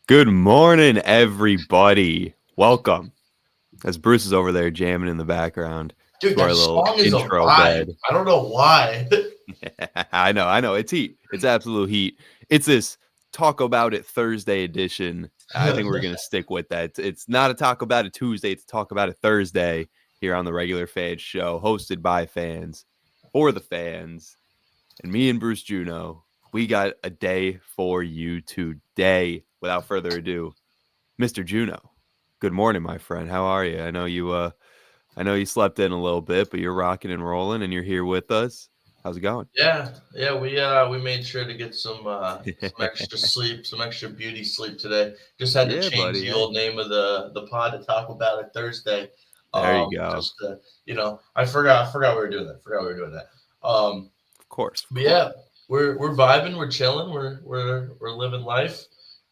Good morning, everybody. Welcome. As Bruce is over there jamming in the background Dude, to our that little song is a intro vibe. bed. I don't know why. I know. It's heat. It's absolute heat. It's this Talk About It Thursday edition. I think we're gonna stick with that. It's not a Talk About It Tuesday. It's Talk About It Thursday here on the Regular Fans Show, hosted by fans for the fans. And me and Bruce Juno, we got a day for you today. Without further ado, Mr. Juno. Good morning, my friend. How are you? I know you slept in a little bit, but you're rocking and rolling and you're here with us. How's it going? yeah, we made sure to get some extra sleep, some extra beauty sleep today. Just had to Yeah, change buddy. the Hey, old name of the pod to Taco Bell Thursday. there you go. Just to, I forgot we were doing that. Forgot we were doing that. Of course, of But course. yeah, we're vibing, we're chilling, we're living life.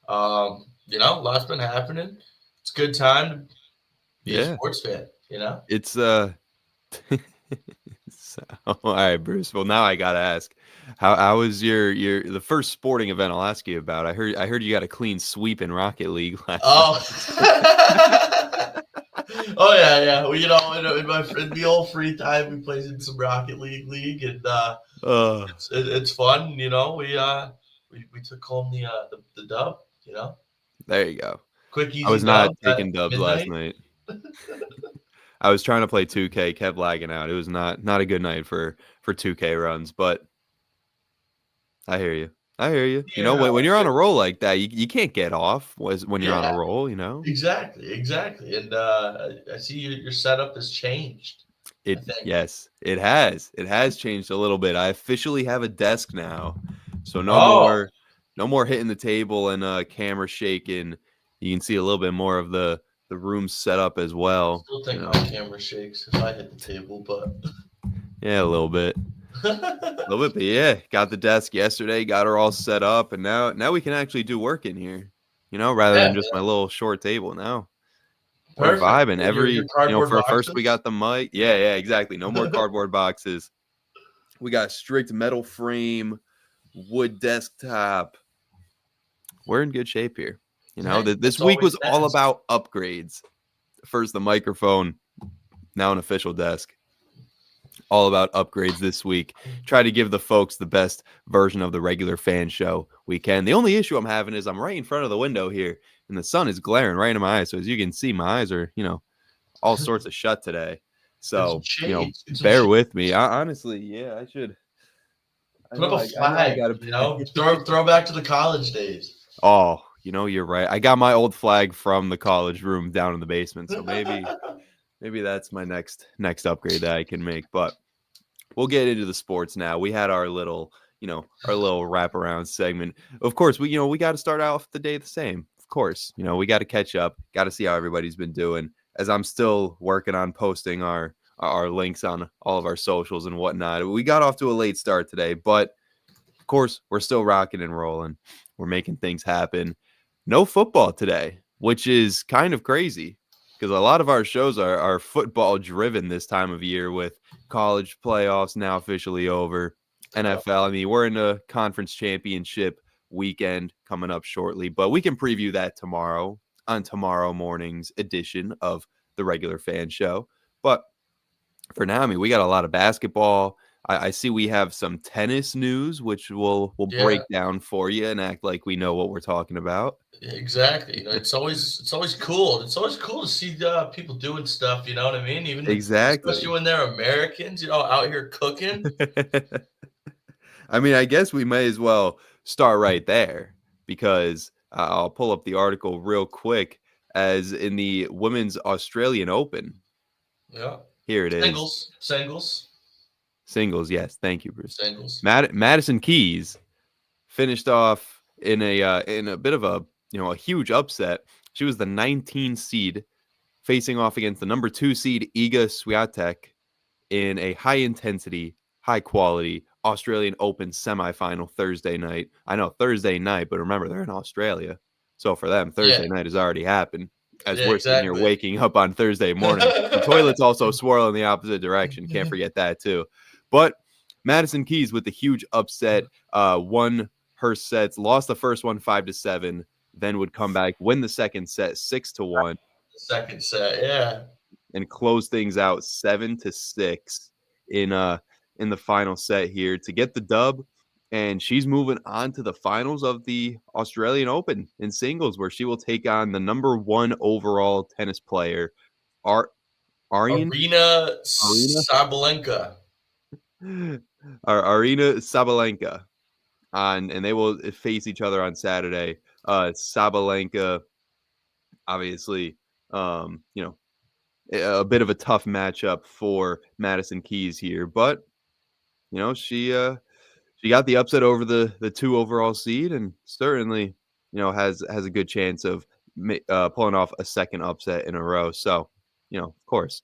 Lots been happening. It's a good time to be a Yeah. sports fan. It's all right, Bruce. Well, now I gotta ask, how was your the first sporting event I'll ask you about? I heard you got a clean sweep in Rocket League last Oh. night. Oh yeah. Well, in the old free time, we played in some Rocket League, and uh, it's fun. We took home the dub. there you go. Quick, I easy was not dub at taking dubs last midnight. night. I was trying to play 2K, kept lagging out. It was not a good night for 2K runs, but I hear you. I hear you. Yeah, When you're on a roll like that, you can't get off when you're on a yeah, roll. exactly. And I see your setup has changed. I think. Yes, it has. It has changed a little bit. I officially have a desk now. So Oh, no more hitting the table and camera shaking. You can see a little bit more of the room set up as well, still you think my know. camera shakes if I hit the table, but. Yeah, a little bit. A little bit, but yeah, got the desk yesterday, got her all set up, and now we can actually do work in here, rather Yeah, than just my little short table. Now we're perfect. vibing. Your cardboard For first we boxes. got the mic. Yeah, exactly. No more cardboard boxes. We got strict metal frame, wood desktop. We're in good shape here. Hey, This that's week all we was can all ask. about upgrades. First the microphone, now an official desk. All about upgrades this week. Try to give the folks the best version of the regular fan show we can. The only issue I'm having is I'm right in front of the window here, and the sun is glaring right in my eyes. So as you can see, my eyes are, all sorts of shut today. Get some So, shades. Get some bear shades. with me. Honestly, yeah, I should. Put up a I know I flag. gotta Throw back to the college days. Oh, you're right. I got my old flag from the college room down in the basement. So maybe that's my next upgrade that I can make. But we'll get into the sports now. We had our little wraparound segment. Of course, we got to start off the day the same. Of course, we got to catch up, got to see how everybody's been doing. As I'm still working on posting our links on all of our socials and whatnot. We got off to a late start today, but of course, we're still rocking and rolling. We're making things happen. No football today, which is kind of crazy because a lot of our shows are football driven this time of year with college playoffs now officially over. Yeah. NFL, I mean, we're in a conference championship weekend coming up shortly, but we can preview that tomorrow on tomorrow morning's edition of the regular fan show. But for now, I mean, we got a lot of basketball. I see we have some tennis news, which we'll break Yeah, down for you and act like we know what we're talking about. exactly. It's always cool. It's always cool to see people doing stuff. You know what I mean? Even especially Exactly. when they're Americans. Out here cooking. I mean, I guess we may as well start right there because I'll pull up the article real quick. As in the Women's Australian Open, Yeah. here it is. Singles, Singles, yes. Thank you, Bruce. singles. Madison Keys finished off in a bit of a huge upset. She was the 19 seed facing off against the number 2 seed Iga Swiatek in a high intensity, high quality Australian Open semifinal Thursday night. I know Thursday night, but remember they're in Australia. So for them, Yeah, Thursday night has already happened as yeah, we're sitting here exactly. waking up on Thursday morning. The toilets also swirl in the opposite direction. Can't forget that too. But Madison Keys with the huge upset, won her sets, lost the first one 5-7, then would come back, win the second set 6-1, The second set, yeah. and close things out 7-6 in the final set here to get the dub. And she's moving on to the finals of the Australian Open in singles, where she will take on the number 1 overall tennis player, Arina Sabalenka. Arina Sabalenka, and they will face each other on Saturday. Sabalenka, obviously, a bit of a tough matchup for Madison Keys here, but she got the upset over the 2 overall seed, and certainly has a good chance of pulling off a second upset in a row. So of course,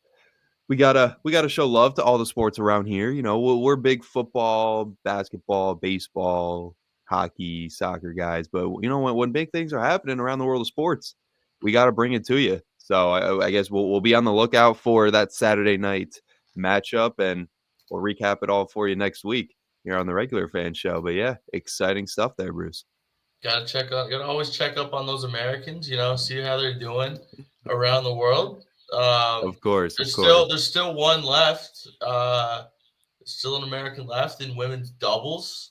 we gotta show love to all the sports around here. We're big football, basketball, baseball, hockey, soccer guys, but when big things are happening around the world of sports, we got to bring it to you. So I guess we'll be on the lookout for that Saturday night matchup, and we'll recap it all for you next week here on the Regular Fan Show. But yeah, exciting stuff there, Bruce. Gotta always check up on those Americans. See how they're doing around the world. Of course, there's still one left. Still an American left in women's doubles.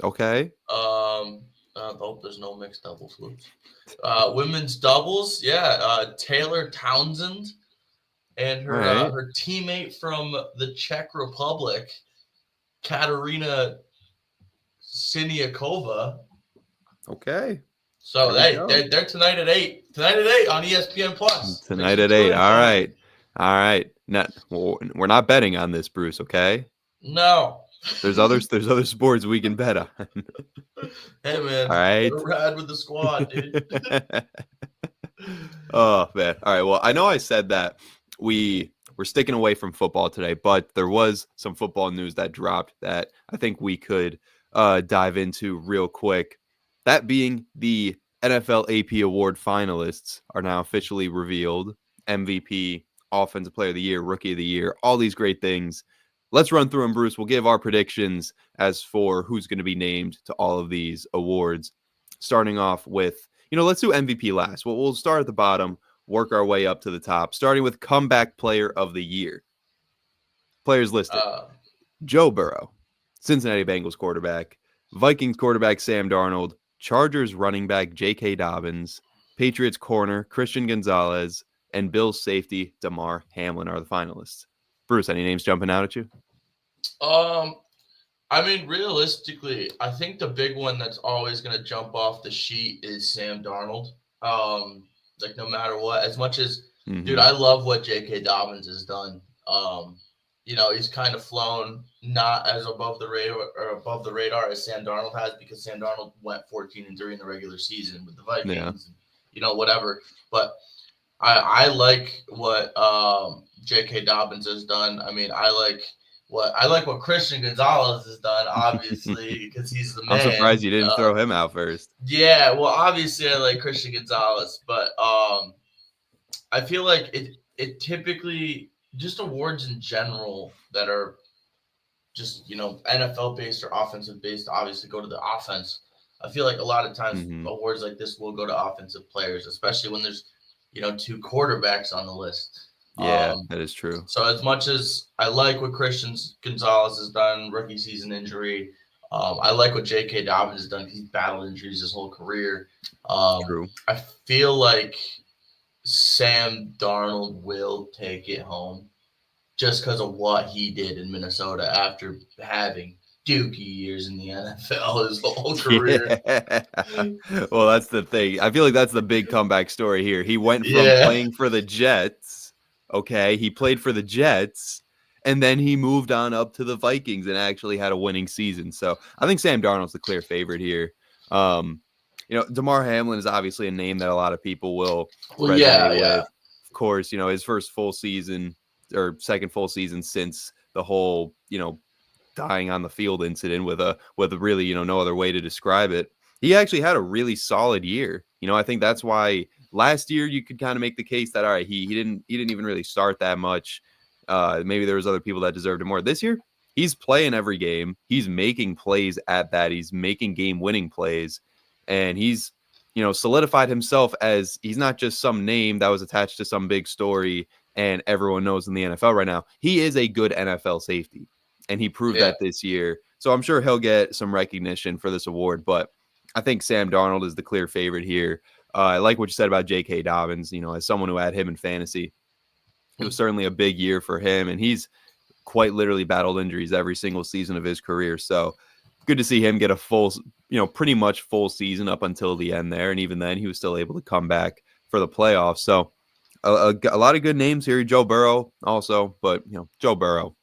Okay. There's no mixed doubles. Women's doubles, yeah. Taylor Townsend and her teammate from the Czech Republic, Katerina Siniakova. Okay. So they're tonight at 8. Tonight at 8 on ESPN Plus. Tonight at 8. All right. We're not betting on this, Bruce. Okay. No. There's other sports we can bet on. Hey man. All right. Ride with the squad, dude. Oh man. All right. Well, I know I said that we're sticking away from football today, but there was some football news that dropped that I think we could dive into real quick. That being the NFL AP Award finalists are now officially revealed. MVP, Offensive Player of the Year, Rookie of the Year, all these great things. Let's run through them, Bruce. We'll give our predictions as for who's going to be named to all of these awards. Starting off with, let's do MVP last. We'll start at the bottom, work our way up to the top, starting with Comeback Player of the Year. Players listed. Joe Burrow, Cincinnati Bengals quarterback, Vikings quarterback Sam Darnold, Chargers running back J.K. Dobbins, Patriots corner Christian Gonzalez, and Bills safety Damar Hamlin are the finalists. Bruce, any names jumping out at you? Realistically, I think the big one that's always going to jump off the sheet is Sam Darnold. No matter what, as much as, dude, I love what J.K. Dobbins has done. He's kind of flown not as above the radar as Sam Darnold has, because Sam Darnold went 14-3 in the regular season with the Vikings, whatever. But I like what J.K. Dobbins has done. I like what Christian Gonzalez has done, obviously, because he's the man. I'm surprised you didn't throw him out first. Yeah, well, obviously I like Christian Gonzalez, but I feel like it typically, just awards in general that are just, NFL based or offensive based, obviously go to the offense. I feel like a lot of times awards like this will go to offensive players, especially when there's, 2 quarterbacks on the list. Yeah, that is true. So as much as I like what Christian Gonzalez has done, rookie season injury, I like what J.K. Dobbins has done. He's battled injuries his whole career. True. I feel like Sam Darnold will take it home just because of what he did in Minnesota after having dookie years in the NFL his whole career. Yeah. Well, that's the thing. I feel like that's the big comeback story here. He went from playing for the Jets. Okay, he played for the Jets, and then he moved on up to the Vikings and actually had a winning season. So I think Sam Darnold's the clear favorite here. Damar Hamlin is obviously a name that a lot of people will resonate with. Of course, his first full season or second full season since the whole, dying on the field incident with really, no other way to describe it. He actually had a really solid year. I think that's why last year you could kind of make the case that, all right, he didn't even really start that much. Maybe there was other people that deserved it more. This year, he's playing every game. He's making plays at that. He's making game-winning plays, and he's solidified himself as he's not just some name that was attached to some big story and everyone knows in the NFL right now. He is a good NFL safety, and he proved that this year. So I'm sure he'll get some recognition for this award, but I think Sam Darnold is the clear favorite here. I like what you said about J.K. Dobbins. As someone who had him in fantasy, it was certainly a big year for him, and he's quite literally battled injuries every single season of his career. So good to see him get a full, pretty much full season up until the end there. And even then he was still able to come back for the playoffs. So a lot of good names here. Joe Burrow also, but Joe Burrow,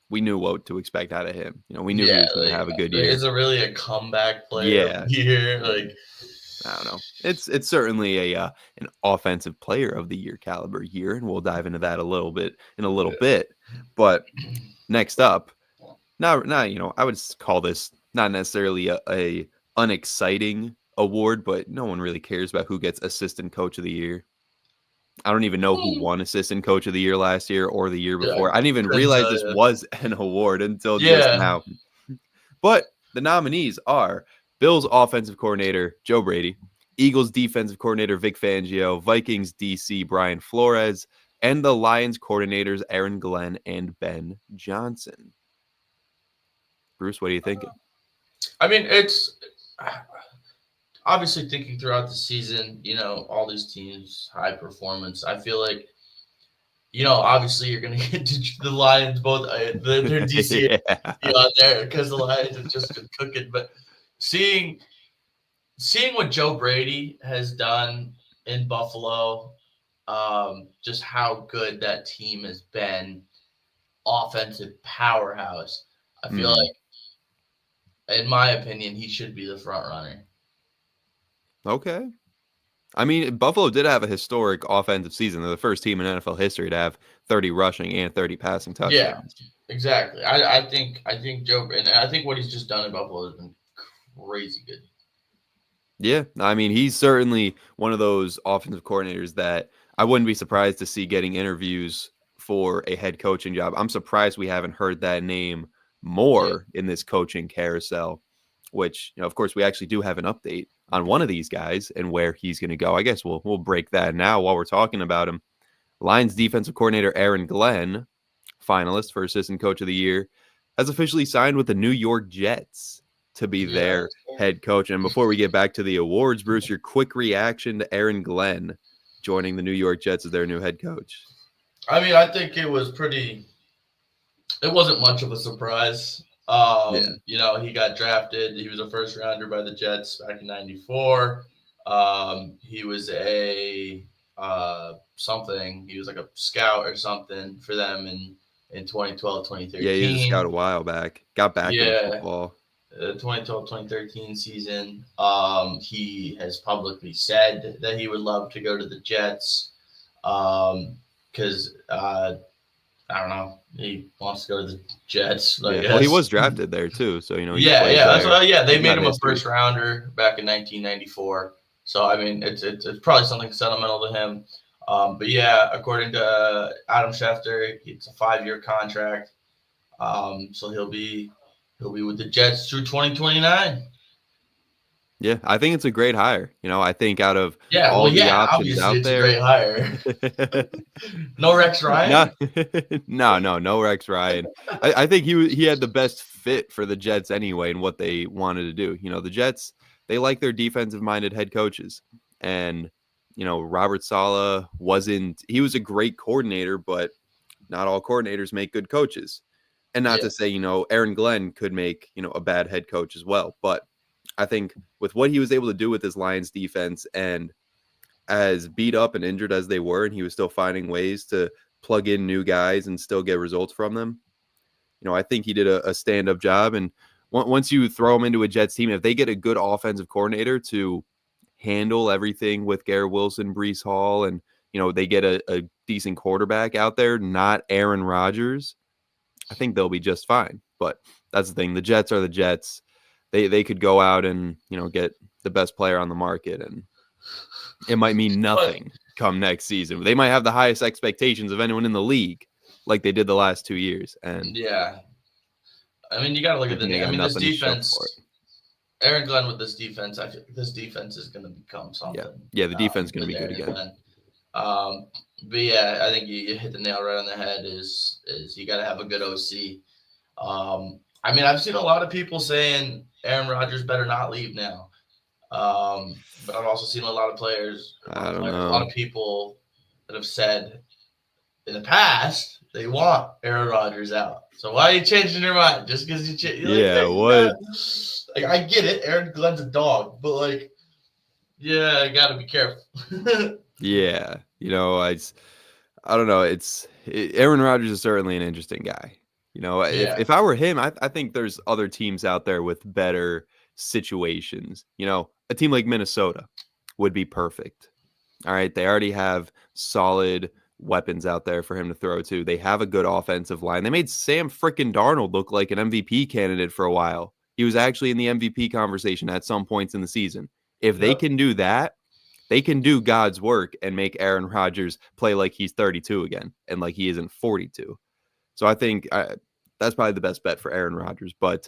we knew what to expect out of him. We knew he was going to have a good year. Is it really a comeback player here? I don't know. It's certainly an offensive player of the year caliber year, and we'll dive into that a little bit. But next up, now I would call this not necessarily a unexciting award, but no one really cares about who gets assistant coach of the year. I don't even know who won assistant coach of the year last year or the year before. I didn't even realize this was an award until just now. But the nominees are Bills offensive coordinator Joe Brady, Eagles defensive coordinator Vic Fangio, Vikings DC Brian Flores, and the Lions coordinators Aaron Glenn and Ben Johnson. Bruce, what are you thinking? I mean, it's obviously thinking throughout the season, all these teams, high performance. I feel like, obviously you're going to get the Lions, both their DC out there because the Lions have just been cooking. But seeing what Joe Brady has done in Buffalo, just how good that team has been, offensive powerhouse. I feel like, in my opinion, he should be the front runner. Okay. I mean, Buffalo did have a historic offensive season. They're the first team in NFL history to have 30 rushing and 30 passing touchdowns. Yeah, exactly. I think Joe, and I think what he's just done in Buffalo has been crazy good. Yeah, I mean, he's certainly one of those offensive coordinators that I wouldn't be surprised to see getting interviews for a head coaching job. I'm surprised we haven't heard that name more in this coaching carousel, which, of course, we actually do have an update on one of these guys and where he's going to go. I guess we'll break that now while we're talking about him. Lions defensive coordinator Aaron Glenn, finalist for assistant coach of the year, has officially signed with the New York Jets to be their head coach. And before we get back to the awards, Bruce, your quick reaction to Aaron Glenn joining the New York Jets as their new head coach. I mean, I think it wasn't much of a surprise. He got drafted. He was a first rounder by the Jets back in '94. He was a something. He was like a scout or something for them in 2012, 2013. Yeah, he was a scout a while back. Got back in football. 2012-2013 season. He has publicly said that he would love to go to the Jets because I don't know. He wants to go to the Jets. Well, he was drafted there too, so they made him a first rounder back in 1994. So I mean, it's probably something sentimental to him. But yeah, according to Adam Schefter, it's a 5-year contract. So he'll be with the Jets through 2029. Yeah, I think it's a great hire. I think out of all the options out there, it's a great hire. No Rex Ryan? No Rex Ryan. I think he had the best fit for the Jets anyway and what they wanted to do. The Jets, they like their defensive-minded head coaches. And, Robert Saleh he was a great coordinator, but not all coordinators make good coaches. And not to say, Aaron Glenn could make, a bad head coach as well. But I think with what he was able to do with his Lions defense, and as beat up and injured as they were, and he was still finding ways to plug in new guys and still get results from them, I think he did a stand-up job. And once you throw him into a Jets team, if they get a good offensive coordinator to handle everything with Garrett Wilson, Breece Hall, and, they get a decent quarterback out there, not Aaron Rodgers, I think they'll be just fine. But that's the thing. The Jets are the Jets. They could go out and, get the best player on the market, and it might mean nothing come next season. They might have the highest expectations of anyone in the league, like they did the last 2 years. And I mean, you got to look at the name. I mean, this defense. Aaron Glenn with this defense, I feel this defense is going to become something. Yeah, the defense is going to be good Aaron again. Glenn. But yeah, I think you hit the nail right on the head. Is you got to have a good OC. I mean, I've seen a lot of people saying Aaron Rodgers better not leave now. But I've also seen a lot of players, I don't know. a lot of people that have said in the past they want Aaron Rodgers out. So why are you changing your mind just because what? Like, I get it, Aaron Glenn's a dog, but like, yeah, I gotta be careful. Yeah, I don't know. Aaron Rodgers is certainly an interesting guy. If I were him, I think there's other teams out there with better situations. A team like Minnesota would be perfect. All right, they already have solid weapons out there for him to throw to. They have a good offensive line. They made Sam frickin' Darnold look like an MVP candidate for a while. He was actually in the MVP conversation at some points in the season. If they can do that, they can do God's work and make Aaron Rodgers play like he's 32 again and like he isn't 42. So I think that's probably the best bet for Aaron Rodgers. But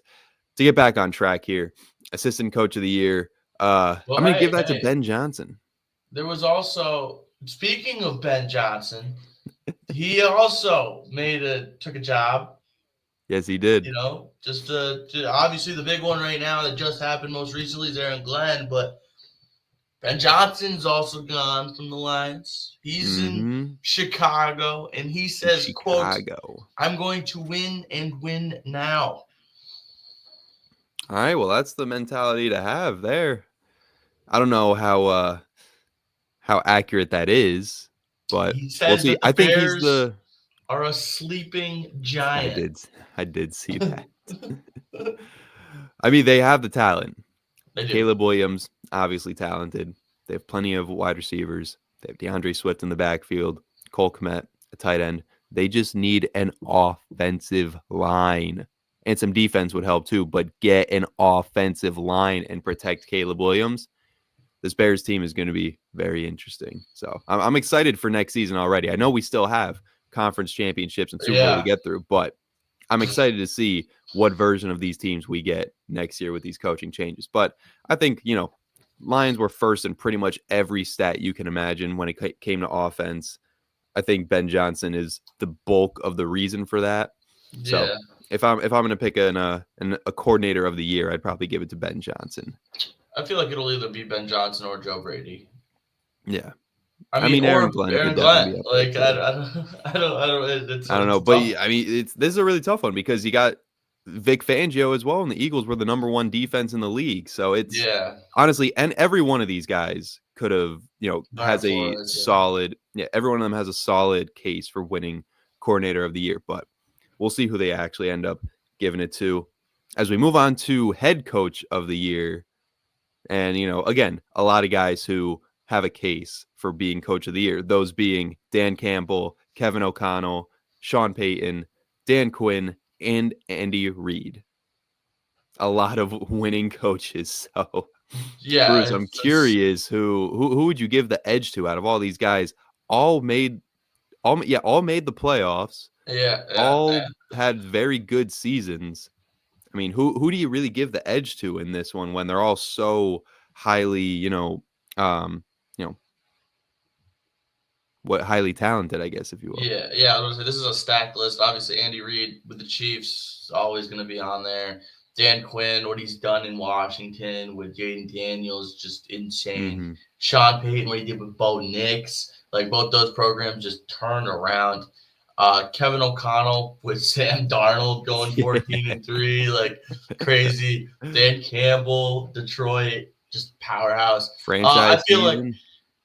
to get back on track here, assistant coach of the year, I'm going to give that to Ben Johnson. There was also, speaking of Ben Johnson, he also took a job. Yes, he did. Just obviously the big one right now that just happened most recently is Aaron Glenn, but Ben Johnson's also gone from the Lions. He's in Chicago, and he says, quote, "I'm going to win and win now." All right, well, that's the mentality to have there. I don't know how accurate that is, but he says we'll see. I think he's are a sleeping giant. I did see that. I mean, they have the talent. Caleb Williams, obviously talented. They have plenty of wide receivers. They have DeAndre Swift in the backfield, Cole Kmet, a tight end. They just need an offensive line. And some defense would help too, but get an offensive line and protect Caleb Williams. This Bears team is going to be very interesting. So I'm excited for next season already. I know we still have conference championships and Super Bowl to get through, but I'm excited to see what version of these teams we get next year with these coaching changes. But I think, Lions were first in pretty much every stat you can imagine when it came to offense. I think Ben Johnson is the bulk of the reason for that. Yeah. So if I'm going to pick a coordinator of the year, I'd probably give it to Ben Johnson. I feel like it'll either be Ben Johnson or Joe Brady. Yeah. I mean Aaron Glenn. Like I don't know, but I mean, this is a really tough one because you got Vic Fangio as well, and the Eagles were the number one defense in the league. So it's honestly, and every one of these guys could have, has a solid. Yeah, every one of them has a solid case for winning coordinator of the year. But we'll see who they actually end up giving it to as we move on to head coach of the year. And again, a lot of guys who have a case for being coach of the year. Those being Dan Campbell, Kevin O'Connell, Sean Payton, Dan Quinn, and Andy Reid. A lot of winning coaches. So, Bruce, I'm curious who would you give the edge to out of all these guys? All made the playoffs. All had very good seasons. I mean, who do you really give the edge to in this one when they're all so highly, highly talented, I guess, if you will. Yeah. I was gonna say this is a stacked list. Obviously, Andy Reid with the Chiefs is always going to be on there. Dan Quinn, what he's done in Washington with Jaden Daniels, just insane. Mm-hmm. Sean Payton, what he did with Bo Nix, like both those programs just turned around. Kevin O'Connell with Sam Darnold going 14-3, like crazy. Dan Campbell, Detroit, just powerhouse. Franchise. I feel like.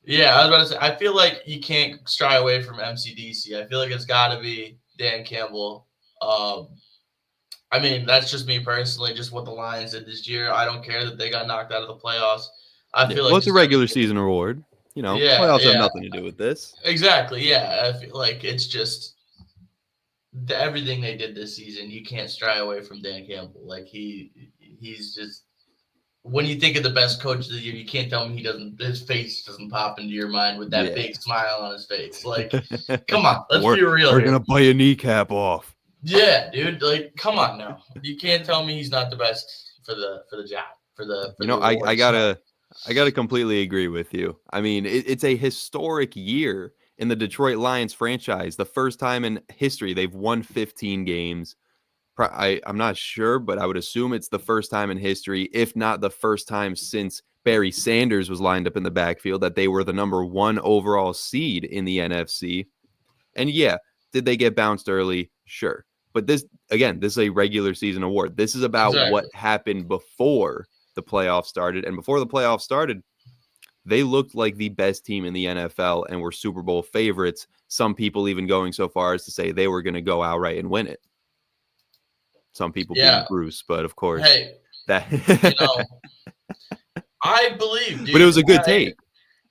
Yeah, I was about to say, I feel like you can't shy away from MCDC. I feel like it's got to be Dan Campbell. I mean, that's just me personally, just what the Lions did this year. I don't care that they got knocked out of the playoffs. I feel like it's a regular season award. Playoffs have nothing to do with this. Exactly, yeah. I feel like it's just everything they did this season. You can't stray away from Dan Campbell. Like, he's just – when you think of the best coach of the year, you can't tell me his face doesn't pop into your mind with that big smile on his face. Like, come on, let's be real. We're going to bite a kneecap off. Yeah, dude. Like, come on now. You can't tell me he's not the best for the job. for the I awards. So, gotta completely agree with you. I mean, it's a historic year in the Detroit Lions franchise. The first time in history they've won 15 games. I'm not sure, but I would assume it's the first time in history, if not the first time since Barry Sanders was lined up in the backfield, that they were the number 1 overall seed in the NFC. And yeah, did they get bounced early? Sure. But this is a regular season award. This is about what exactly. happened before the playoffs started. And before the playoffs started, they looked like the best team in the NFL and were Super Bowl favorites. Some people even going so far as to say they were going to go outright and win it. Some people being Yeah. Bruce, but of course Hey, that. you know, I believe, But it dude. was a good take. It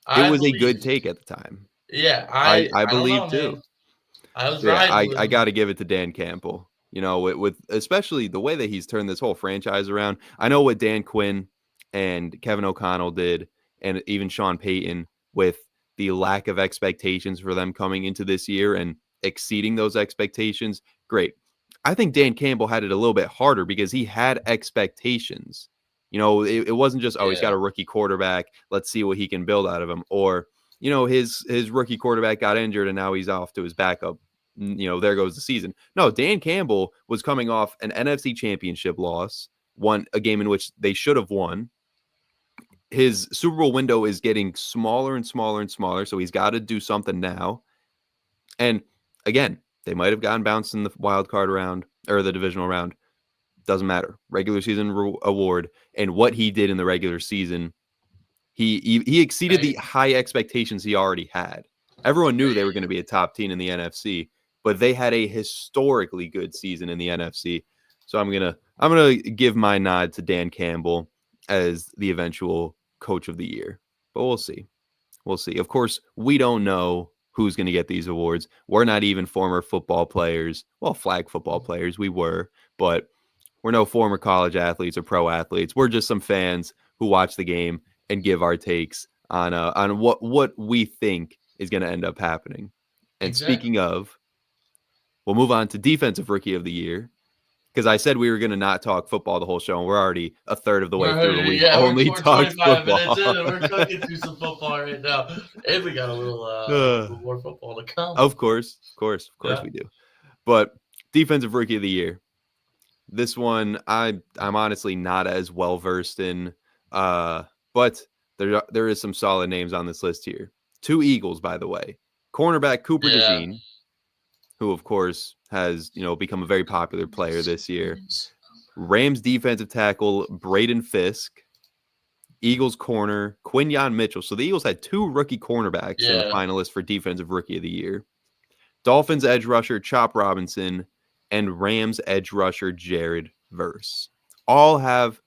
I was a good believe. take at the time. Yeah, I I don't believe know, too. man. I was So yeah, riding with I him. got to give it to Dan Campbell. With especially the way that he's turned this whole franchise around. I know what Dan Quinn and Kevin O'Connell did, and even Sean Payton, with the lack of expectations for them coming into this year and exceeding those expectations. Great. I think Dan Campbell had it a little bit harder because he had expectations. It wasn't just, oh, he's got Yeah, a rookie quarterback. Let's see what he can build out of him. Or, his rookie quarterback got injured and now he's off to his backup. There goes the season. No, Dan Campbell was coming off an NFC championship loss, won a game in which they should have won. His Super Bowl window is getting smaller and smaller and smaller, so he's got to do something now. And again, they might have gotten bounced in the wild card round or the divisional round. Doesn't matter. Regular season award, and what he did in the regular season, he exceeded the hey, high expectations he already had. Everyone knew they were going to be a top team in the NFC, but they had a historically good season in the NFC. So I'm gonna give my nod to Dan Campbell as the eventual coach of the year. But we'll see. We'll see. Of course, we don't know who's going to get these awards. We're not even former football players. Well, flag football players, we were, but we're no former college athletes or pro athletes. We're just some fans who watch the game and give our takes on what we think is going to end up happening. And exactly. speaking of, we'll move on to defensive rookie of the year, because I said we were going to not talk football the whole show, and we're already a third of the way through, and we've only We're talked 25 minutes in football. and we're cooking through some football right now, and we got a little more football to come. Of course, Yeah, we do. But defensive rookie of the year, this one I'm honestly not as well versed in, but there is some solid names on this list here. 2 Eagles, by the way. Cornerback Cooper yeah. DeJean, who of course has become a very popular player this year. Rams defensive tackle Braden Fisk. Eagles corner Quinyon Mitchell. So the Eagles had 2 rookie cornerbacks in the Yeah, finalists for defensive rookie of the year. Dolphins edge rusher Chop Robinson and Rams edge rusher Jared Verse. All have,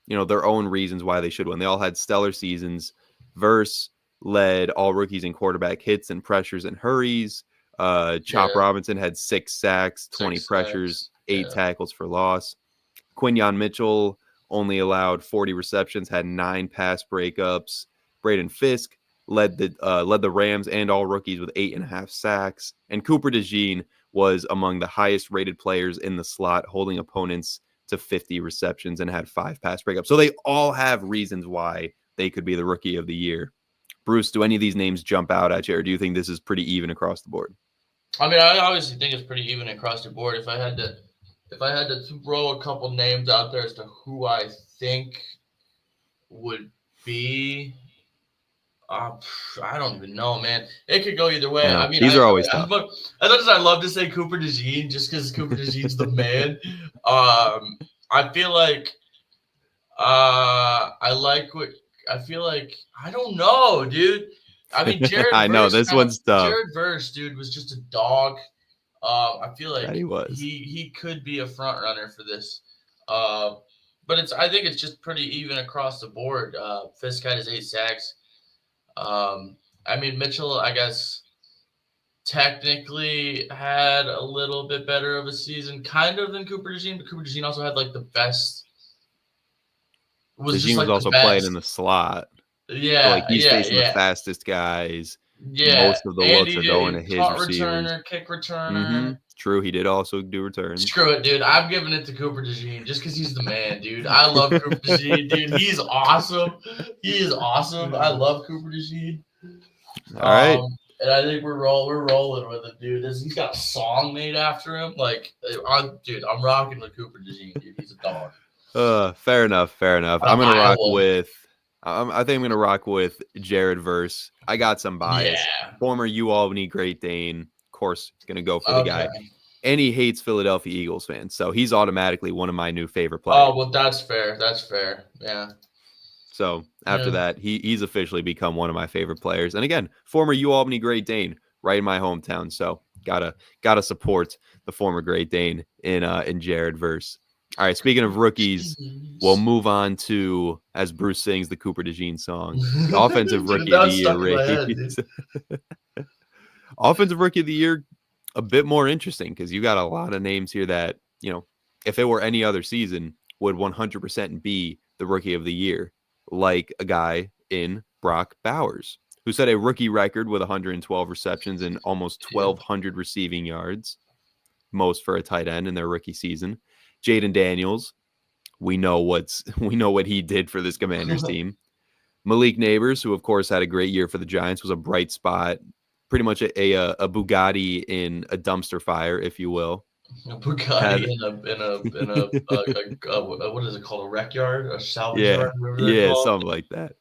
their own reasons why they should win. They all had stellar seasons. Verse led all rookies in quarterback hits and pressures and hurries. Chop yeah. Robinson had 6 sacks, 20 Six pressures, sacks. 8 Yeah, tackles for loss. Quinyon Mitchell only allowed 40 receptions, had 9 pass breakups. Braden Fisk led the Rams and all rookies with 8.5 sacks. And Cooper DeJean was among the highest rated players in the slot, holding opponents to 50 receptions and had 5 pass breakups. So they all have reasons why they could be the rookie of the year. Bruce, do any of these names jump out at you, or do you think this is pretty even across the board? I mean, I obviously think it's pretty even across the board. If I had to throw a couple names out there as to who I think would be, I don't even know, man. It could go either I way. I know mean, these are always as tough. much as I love to say Cooper DeJean, just because Cooper DeJean's the man. I feel like I like what I feel like. I don't know, dude. I mean, I know this one's tough. Jared Verse, dude, was just a dog. I feel That like he was. he could be a front runner for this. But I think it's just pretty even across the board. Fisk had his 8 sacks. I mean, Mitchell, I guess, technically had a little bit better of a season, kind of, than Cooper DeJean, but Cooper DeJean also had like the best. Was just DeJean was like the also playing in best. the slot. So Yeah, he's yeah, facing the yeah. fastest guys. Yeah, Most of the and looks he are did going to he his punt receivers. returner, kick returner. True, he did also do returns. Screw it, dude. I'm giving it to Cooper DeJean just because he's the man, dude. I love Cooper DeJean, dude. He's awesome. He is awesome. I love Cooper DeJean. All right. And I think we're rolling with it, dude. He's got a song made after him. Like, dude, I'm rocking with Cooper DeJean, dude. He's a dog. Fair enough. I'm gonna rock with. I think I'm gonna rock with Jared Verse. I got some bias. Yeah. Former UAlbany Great Dane. Of course, gonna go for the guy. And he hates Philadelphia Eagles fans, so he's automatically one of my new favorite players. Oh well, that's fair. Yeah. So after that, he's officially become one of my favorite players. And again, former UAlbany Great Dane, right in my hometown. So gotta support the former Great Dane in Jared Verse. All right, speaking of rookies, we'll move on to, as Bruce sings the Cooper DeJean song, the offensive rookie of the year. Offensive rookie of the year, a bit more interesting because you got a lot of names here that, if it were any other season, would 100% be the rookie of the year, like a guy in Brock Bowers, who set a rookie record with 112 receptions and almost 1,200 receiving yards, most for a tight end in their rookie season. Jaden Daniels, we know what he did for this Commanders team. Malik Neighbors, who of course had a great year for the Giants, was a bright spot, pretty much a Bugatti in a dumpster fire, if you will. A Bugatti in a what is it called? A wreck yard, a salvage yard? Yeah, something like that.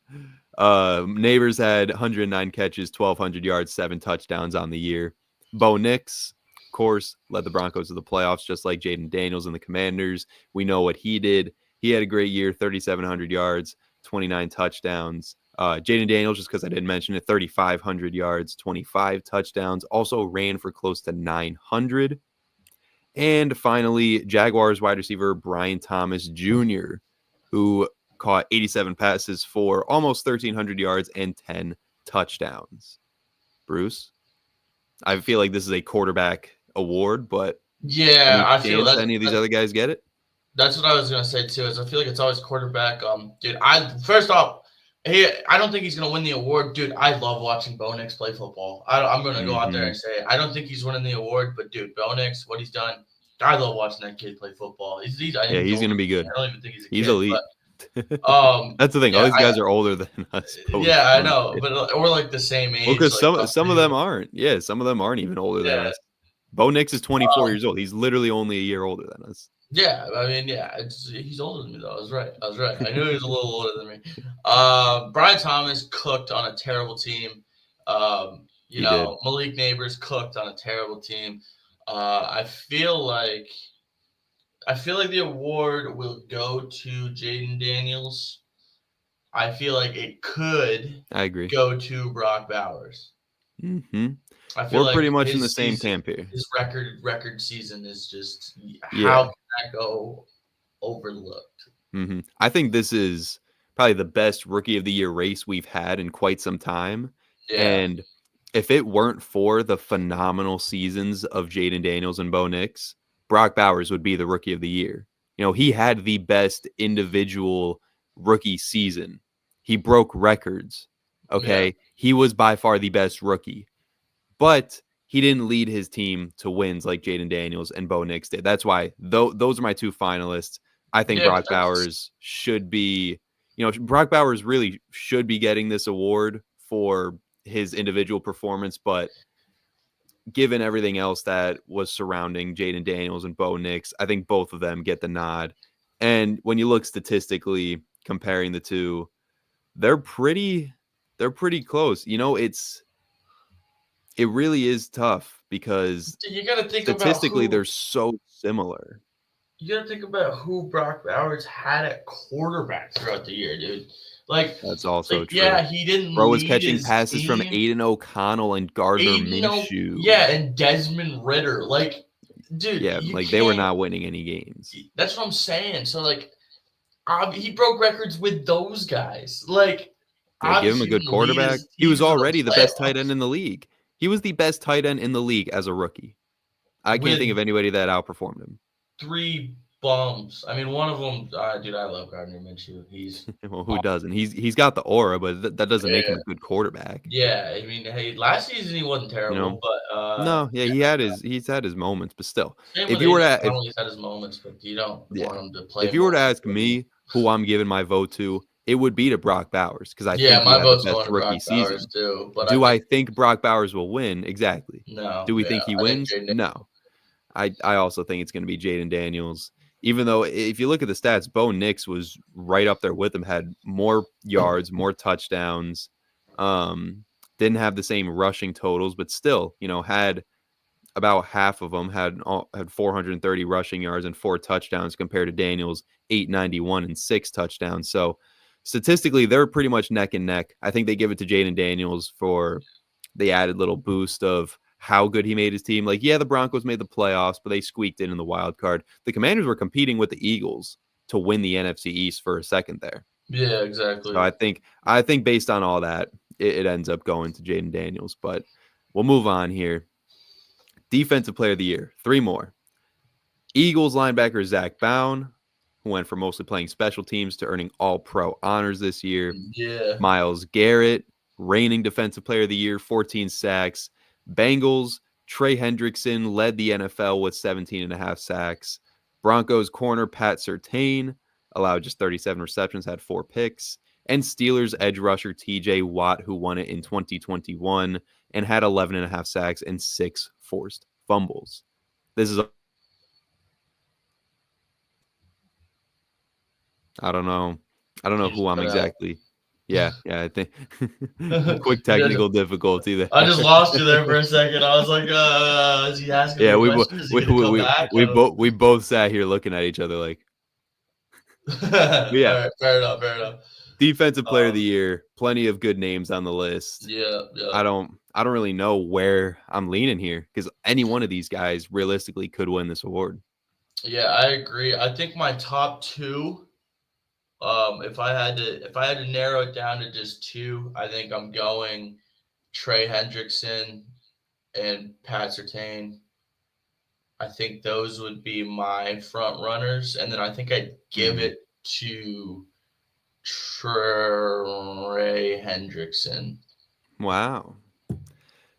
Neighbors had 109 catches, 1,200 yards, 7 touchdowns on the year. Bo Nix, of course, led the Broncos to the playoffs, just like Jaden Daniels and the Commanders. We know what he did. He had a great year, 3,700 yards, 29 touchdowns. Jaden Daniels, just because I didn't mention it, 3,500 yards, 25 touchdowns. Also ran for close to 900. And finally, Jaguars wide receiver Brian Thomas Jr., who caught 87 passes for almost 1,300 yards and 10 touchdowns. Bruce, I feel like this is a quarterback award, but I feel that any of these other guys get it. That's what I was gonna say too. Is I feel like it's always quarterback. Dude, first off, I don't think he's gonna win the award, dude. I love watching Bo Nix play football. I'm gonna go out there and say it. I don't think he's winning the award, but dude, Bo Nix, what he's done, I love watching that kid play football. He's gonna be good. I don't even think he's a kid. He's elite. That's the thing. All these guys are older than us. Yeah, I know, but we're like the same age. Well, because some of them aren't. Yeah, some of them aren't even older than us. Bo Nix is 24 years old. He's literally only a year older than us. Yeah, I mean, he's older than me, though. I was right. I knew he was a little older than me. Brian Thomas cooked on a terrible team. Malik Neighbors cooked on a terrible team. I feel like the award will go to Jaden Daniels. I feel like it could go to Brock Bowers. Mm-hmm. We're pretty much in the same camp here. His record season is just how can that go overlooked? Mm-hmm. I think this is probably the best rookie of the year race we've had in quite some time. Yeah. And if it weren't for the phenomenal seasons of Jaden Daniels and Bo Nix, Brock Bowers would be the rookie of the year. He had the best individual rookie season. He broke records. Okay. Yeah. He was by far the best rookie. But he didn't lead his team to wins like Jaden Daniels and Bo Nix did. That's why those are my two finalists. I think Brock Bowers should be, Brock Bowers really should be getting this award for his individual performance. But given everything else that was surrounding Jaden Daniels and Bo Nix, I think both of them get the nod. And when you look statistically comparing the two, they're pretty close. It really is tough because you got to think statistically they're so similar. You got to think about who Brock Bowers had at quarterback throughout the year, dude. Like that's also true. Yeah, he didn't. Bro was catching passes from Aiden O'Connell and Gardner Minshew. Yeah, and Desmond Ritter. Like, dude. Yeah, they were not winning any games. That's what I'm saying. So he broke records with those guys. Like, give him a good quarterback. He was already the best tight end in the league. He was the best tight end in the league as a rookie. I can't think of anybody that outperformed him. 3 bums. I mean, one of them, dude, I love Gardner Minshew. He's Well, who doesn't? He's got the aura, but that doesn't make him yeah, a good quarterback. yeah. I mean, hey, last season he wasn't You know? terrible, but No, yeah, he's had his moments, but still, same if with you were AJ to Brown. He's had his moments, but you don't yeah, want him to play if you were more to than ask 40. me who I'm giving my vote to, it would be to Brock Bowers because I Yeah, think he my had the vote's best going to rookie Brock Bowers season. too, but I Do I think think Brock Bowers will win? Exactly. no, Do we yeah, think he I think wins? Jaden. No. I also think it's going to be Jaden Daniels. Even though if you look at the stats, Bo Nix was right up there with him, had more yards, more touchdowns, didn't have the same rushing totals, but still, had about half of them had 430 rushing yards and 4 touchdowns compared to Daniels 891 and 6 touchdowns. So statistically, they're pretty much neck and neck. I think they give it to Jaden Daniels for the added little boost of how good he made his team. Like, yeah, the Broncos made the playoffs, but they squeaked in the wild card. The Commanders were competing with the Eagles to win the NFC East for a second there. Yeah, So exactly. I think based on all that, it ends up going to Jaden Daniels. But we'll move on here. Defensive Player of the Year, 3 more. Eagles linebacker Zach Bown, who went from mostly playing special teams to earning All-Pro honors this year. Yeah, Myles Garrett, reigning Defensive Player of the Year, 14 sacks. Bengals, Trey Hendrickson led the NFL with 17.5 sacks. Broncos corner Pat Surtain allowed just 37 receptions, had 4 picks. And Steelers edge rusher TJ Watt, who won it in 2021 and had 11.5 sacks and 6 forced fumbles. This is I don't know. I don't know you just who I'm cut out. exactly. Yeah, I think quick You did. technical difficulty I there. just lost you there for a second. I was like, is he asking me Yeah, a we question? Is he we gonna we come we back? we both we both sat here looking at each other like, but yeah, Fair enough, fair enough. defensive player of the Um, year, plenty of good names on the list. yeah. I don't really know where I'm leaning here because any one of these guys realistically could win this award. Yeah, I agree. I think my top two, if I had to narrow it down to just two, I think I'm going Trey Hendrickson and Pat Surtain. I think those would be my front runners, and then I think I'd give Mhm. it to Trey Hendrickson. Wow.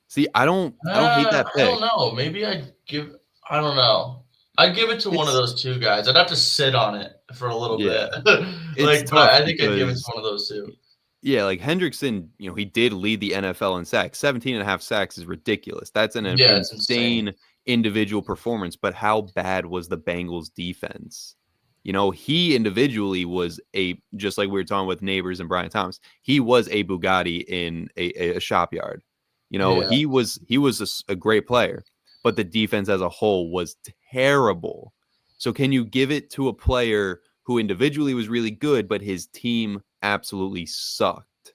See, I don't hate that I don't pick. know. Maybe I don't know. I'd give it to one of It's those two guys. I'd have to sit on it for a little bit. yeah, it's But tough I think I'd give it to because one of those two. yeah, like Hendrickson, he did lead the NFL in sacks. 17.5 sacks is ridiculous. That's an Yeah, it's insane. insane individual performance. But how bad was the Bengals defense? He individually was just like we were talking with Neighbors and Brian Thomas, he was a Bugatti in a shop yard. Yeah. He was a great player, but the defense as a whole was terrible. So can you give it to a player who individually was really good, but his team absolutely sucked?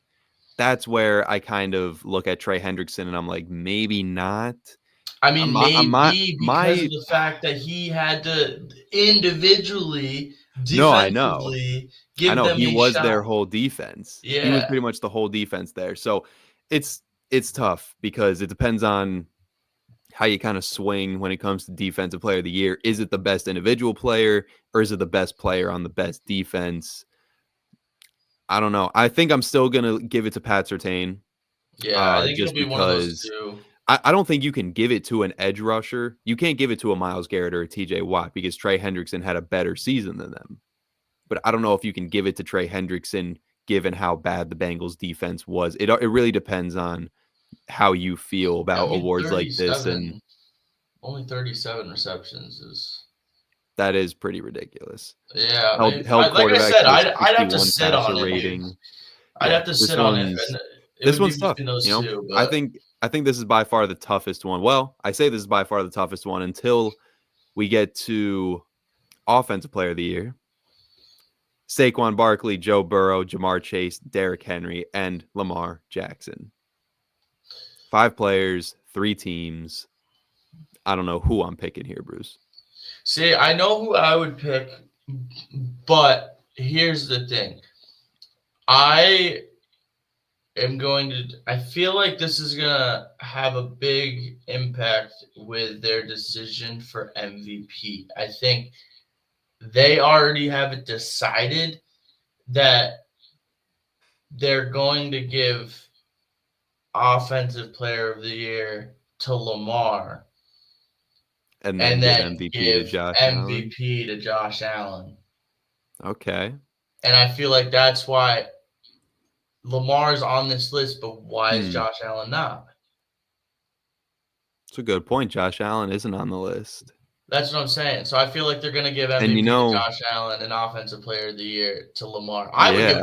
That's where I kind of look at Trey Hendrickson and I'm like, maybe not. I mean, My maybe because of my the fact that he had to individually, no, I know. defensively I give know them he a was their shot. whole defense. He was Yeah. pretty much the whole defense there. So it's tough because it depends on how you kind of swing when it comes to defensive player of the year. Is it the best individual player or is it the best player on the best defense? I don't know. I think I'm still gonna give it to Pat Surtain, Yeah, I think it'll just be one of those because two. I don't think you can give it to an edge rusher. You can't give it to a Myles Garrett or a TJ Watt because Trey Hendrickson had a better season than them. But I don't know if you can give it to Trey Hendrickson given how bad the Bengals defense was. It really depends on how you feel Yeah, I about mean, awards like this, and only 37 receptions is that is pretty ridiculous. yeah, Held maybe. held Like I quarterbacks said, to a I'd have to 61 sit passer on it, dude. rating. I'd Yeah, have to this sit on it, one's and it this would be one's tough. between those two. I But think I think this is by far the toughest one. Well, I say this is by far the toughest one until we get to offensive player of the year. Saquon Barkley, Joe Burrow, Jamar Chase, Derrick Henry, and Lamar Jackson. 5 players, 3 teams. I don't know who I'm picking here, Bruce. see, I know who I would pick, but here's the thing. I am going to. I feel like this is gonna have a big impact with their decision for MVP. I think they already have it decided that they're going to give Offensive Player of the Year to Lamar And then and give then MVP to give Josh Allen. MVP to Josh Allen. Okay. And I feel like that's why Lamar's on this list, but why is Josh Allen not? That's a good point. Josh Allen isn't on the list. That's what I'm saying. So I feel like they're going to give And MVP to Josh Allen and Offensive Player of the Year to Lamar. I would give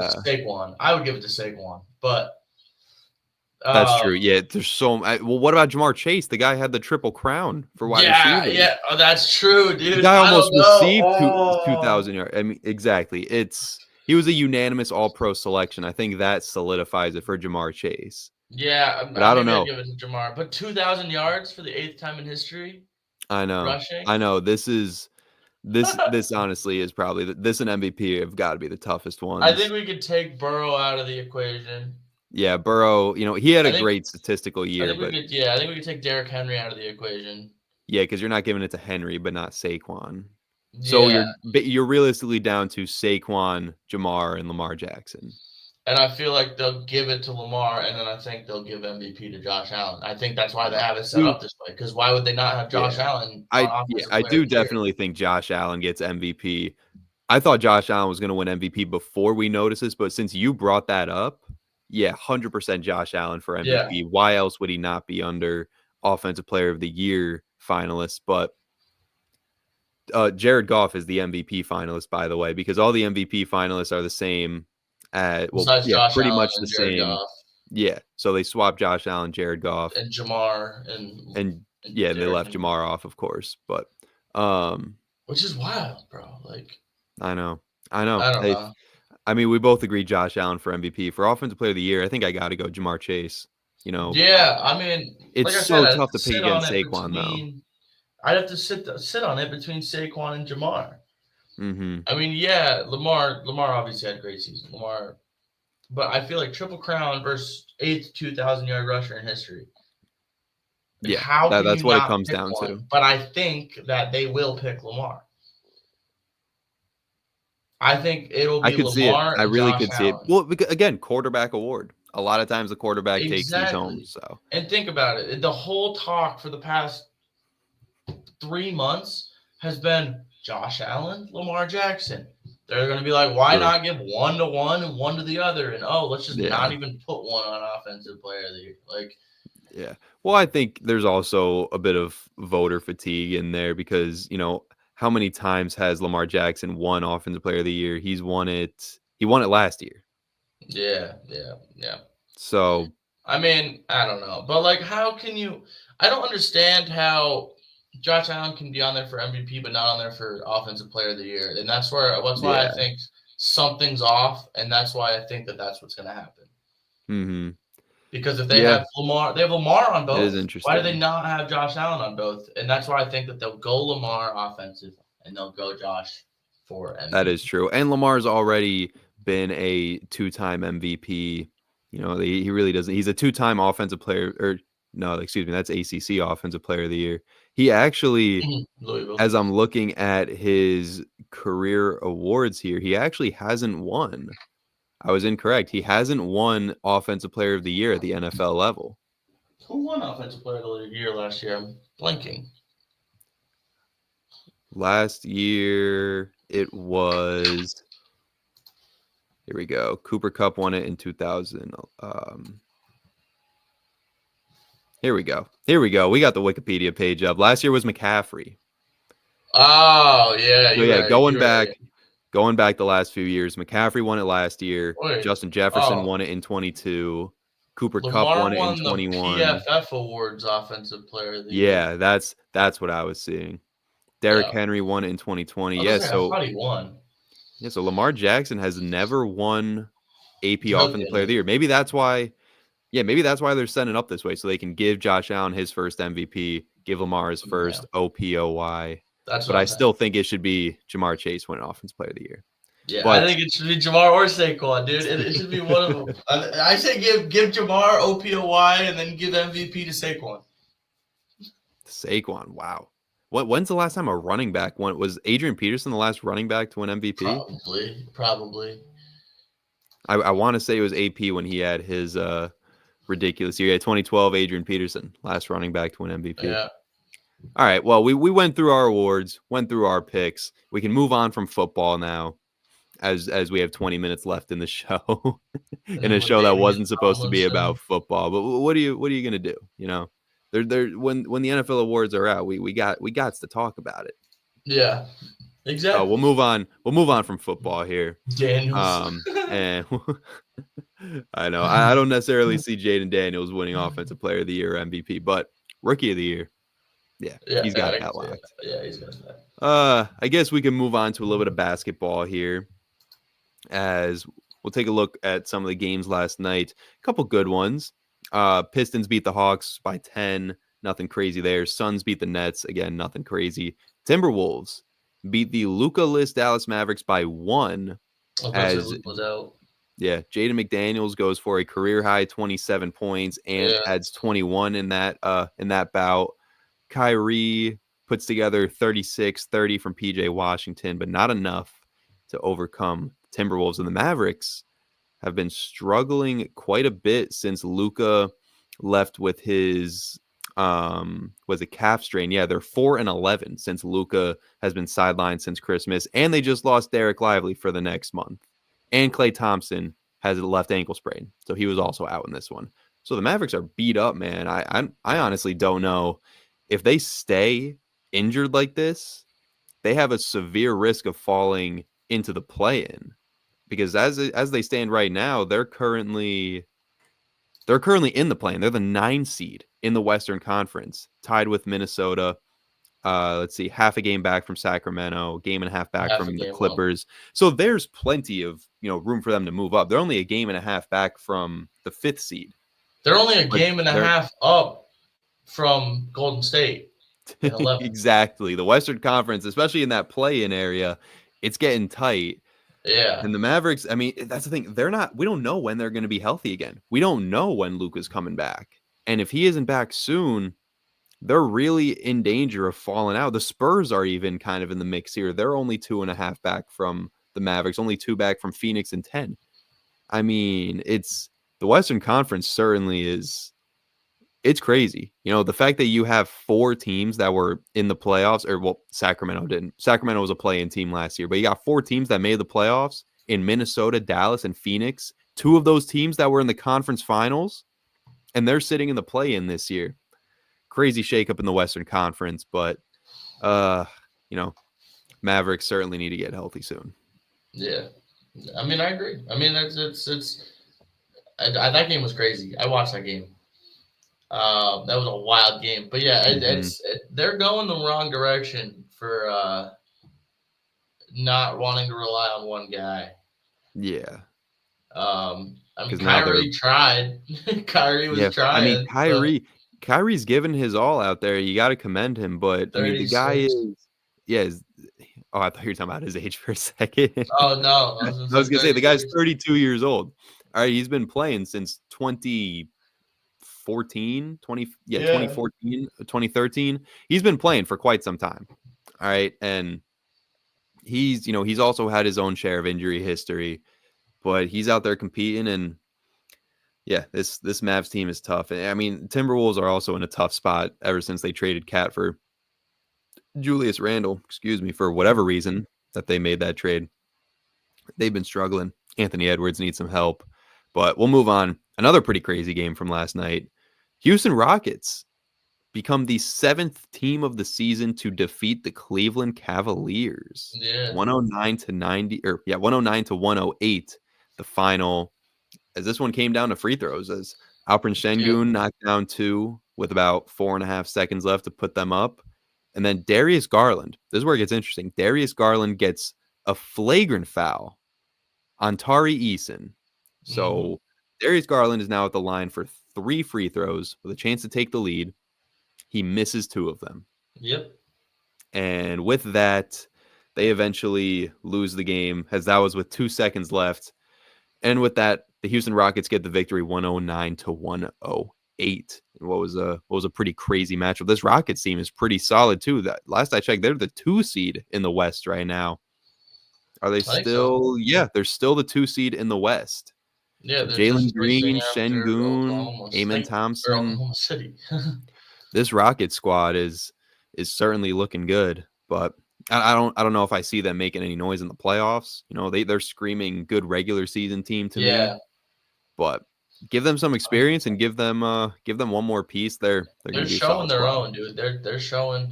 it to Saquon. But that's true. Yeah, there's so. Well, what about Jamar Chase? The guy had the triple crown for wide receiver. Yeah, oh, that's true, dude. The guy almost received 2,000 yards. I mean, exactly. He was a unanimous All-Pro selection. I think that solidifies it for Jamar Chase. Yeah, but I don't know. I'd give it to Jamar. But 2,000 yards for the 8th time in history. I know. Rushing. I know. This honestly is probably this and MVP have got to be the toughest ones. I think we could take Burrow out of the equation. Yeah, Burrow. He had a great statistical year, I think we could take Derrick Henry out of the equation. Yeah, because you're not giving it to Henry, but not Saquon. So you're realistically down to Saquon, Jamar, and Lamar Jackson. And I feel like they'll give it to Lamar, and then I think they'll give MVP to Josh Allen. I think that's why they have it set up this way. Because why would they not have Josh Allen? I do definitely think Josh Allen gets MVP. I thought Josh Allen was going to win MVP before we noticed this, but since you brought that up, 100% Josh Allen for MVP. Yeah. Why else would he not be under Offensive Player of the Year finalists? But Jared Goff is the MVP finalist, by the way, because all the MVP finalists are the same. Pretty Allen much the same. Goff. Yeah, so they swapped Josh Allen, Jared Goff, and Jamar, and they left Jamar off, of course. But which is wild, bro. Like, I know. I don't know. I mean, we both agree Josh Allen for MVP. For Offensive Player of the Year, I think I got to go Jamar Chase. Yeah, I mean, it's so tough to pick against Saquon, though. I'd have to sit on it between Saquon and Jamar. Mm-hmm. I mean, Lamar obviously had a great season. But I feel like Triple Crown versus 8th 2,000-yard rusher in history. Yeah, that's what it comes down to. But I think that they will pick Lamar. I think it'll be Lamar. I really could see it. Well, again, quarterback award. A lot of times the quarterback takes these home. So, and think about it. The whole talk for the past 3 months has been Josh Allen, Lamar Jackson. They're going to be like, why not give one to one and one to the other? And let's just not even put one on Offensive Player of the Year. Yeah. Well, I think there's also a bit of voter fatigue in there because, how many times has Lamar Jackson won Offensive Player of the Year? He won it last year. Yeah. So, I mean, I don't know. But how can you – I don't understand how Josh Allen can be on there for MVP but not on there for Offensive Player of the Year. And that's why I think something's off, and that's why I think that's what's going to happen. Mm-hmm. Because if they have Lamar on both, it is interesting. Why do they not have Josh Allen on both? And that's why I think that they'll go Lamar offensive and they'll go Josh for MVP. That is true. And Lamar's already been a 2-time MVP. He really doesn't. He's a 2-time offensive player that's ACC Offensive Player of the Year. He actually, as I'm looking at his career awards here, he actually hasn't won. I was incorrect. He hasn't won Offensive Player of the Year at the NFL level. Who won Offensive Player of the Year last year? I'm blanking. Last year, it was... Here we go. Cooper Kupp won it in 2000. Here we go. We got the Wikipedia page up. Last year was McCaffrey. Oh, yeah. Going back the last few years, McCaffrey won it last year. Justin Jefferson won it in 22. Cooper Kupp won it in 21. The PFF Awards Offensive Player of the Year. Yeah, that's what I was seeing. Derrick Henry won it in 2020. I thought he won. Yeah, so Lamar Jackson has never won AP Offensive Player of the Year. Maybe that's why they're setting it up this way, so they can give Josh Allen his first MVP, give Lamar his first OPOY. But I still think it should be Jamar Chase winning Offensive Player of the Year. Yeah, but I think it should be Jamar or Saquon, dude. It should be one of them. I say give Jamar OPOY and then give MVP to Saquon. Saquon, wow. When's the last time a running back won? Was Adrian Peterson the last running back to win MVP? Probably. I want to say it was AP when he had his ridiculous year. Yeah, 2012, Adrian Peterson, last running back to win MVP. Yeah. All right. Well, we went through our awards, went through our picks. We can move on from football now, as we have 20 minutes left in the show, in a show that wasn't supposed to be about football. But what are you gonna do? You know, when the NFL awards are out, we got to talk about it. Yeah. Exactly. We'll move on. We'll move on from football here. Daniels. And I know I don't necessarily see Jaden Daniels winning Offensive Player of the Year or MVP, but Rookie of the Year, yeah, he's got that locked. Yeah, he's got that. I guess we can move on to a little bit of basketball here, as we'll take a look at some of the games last night. A couple good ones. Pistons beat the Hawks by 10. Nothing crazy there. Suns beat the Nets. Again, nothing crazy. Timberwolves beat the Luka-less Dallas Mavericks by 1. As Luka was out. Yeah, Jaden McDaniels goes for a career high 27 points and adds 21 in that bout. Kyrie puts together 36-30 from PJ Washington, but not enough to overcome Timberwolves. And the Mavericks have been struggling quite a bit since Luka left with his was a calf strain. Yeah, they're 4-11 since Luka has been sidelined since Christmas, and they just lost Derek Lively for the next month. And Klay Thompson has a left ankle sprain, so he was also out in this one. So the Mavericks are beat up, man. I honestly don't know if they stay injured like this. They have a severe risk of falling into the play-in, because as they stand right now, they're currently in the play-in. They're the 9 seed in the Western Conference, tied with Minnesota. Let's see, half a game back from Sacramento, game and a half back from the Clippers. So there's plenty of room for them to move up. They're only a game and a half back from the 5th seed. They're only a game and a half up from Golden State. Exactly. The Western Conference, especially in that play-in area, it's getting tight. Yeah. And the Mavericks, I mean, that's the thing. We don't know when they're going to be healthy again. We don't know when Luka's coming back. And if he isn't back soon, they're really in danger of falling out. The Spurs are even kind of in the mix here. They're only 2.5 back from the Mavericks, only 2 back from Phoenix and 10. I mean, the Western Conference certainly is. It's crazy. The fact that you have 4 teams that were in the playoffs, or well, Sacramento didn't. Sacramento was a play-in team last year, but you got 4 teams that made the playoffs in Minnesota, Dallas, and Phoenix. 2 of those teams that were in the conference finals, and they're sitting in the play-in this year. Crazy shakeup in the Western Conference, but Mavericks certainly need to get healthy soon. Yeah, I mean, I agree. I mean, that game was crazy. I watched that game. That was a wild game, but yeah, they're going the wrong direction for not wanting to rely on one guy. Yeah. I mean, Kyrie tried. Kyrie was trying. I mean, Kyrie's given his all out there. You got to commend him, but I mean, the guy is. Oh, I thought you were talking about his age for a second. Oh no, I was gonna say the guy's 32 years old. All right, he's been playing since 2014, 2013. He's been playing for quite some time. All right, and he's also had his own share of injury history, but he's out there competing. And yeah, this Mavs team is tough. I mean, Timberwolves are also in a tough spot ever since they traded Cat for Julius Randle, for whatever reason that they made that trade. They've been struggling. Anthony Edwards needs some help, but we'll move on. Another pretty crazy game from last night. Houston Rockets become the 7th team of the season to defeat the Cleveland Cavaliers. Yeah. 109-108, the final, as this one came down to free throws, as Alperen Şengün knocked down 2 with about 4.5 seconds left to put them up. And then Darius Garland, this is where it gets interesting. Darius Garland gets a flagrant foul on Tari Eason. So Darius Garland is now at the line for 3 free throws with a chance to take the lead. He misses 2 of them. Yep. And with that, they eventually lose the game, as that was with 2 seconds left. And with that, the Houston Rockets get the victory 109-108. 8. What was a pretty crazy matchup. This Rockets team is pretty solid too. That last I checked, they're the 2 seed in the West right now. Are they I think so. still? Yeah, they're still the 2 seed in the West. Yeah, So they're just Jalen missing Green, after Şengün, Oklahoma Amen State or Thompson. Oklahoma City. This Rocket squad is certainly looking good, but I don't know if I see them making any noise in the playoffs. You know, they're screaming good regular season team to me, Yeah, but give them some experience and give them one more piece. They're going they're to be a showing solid their squad. own, dude. They're showing.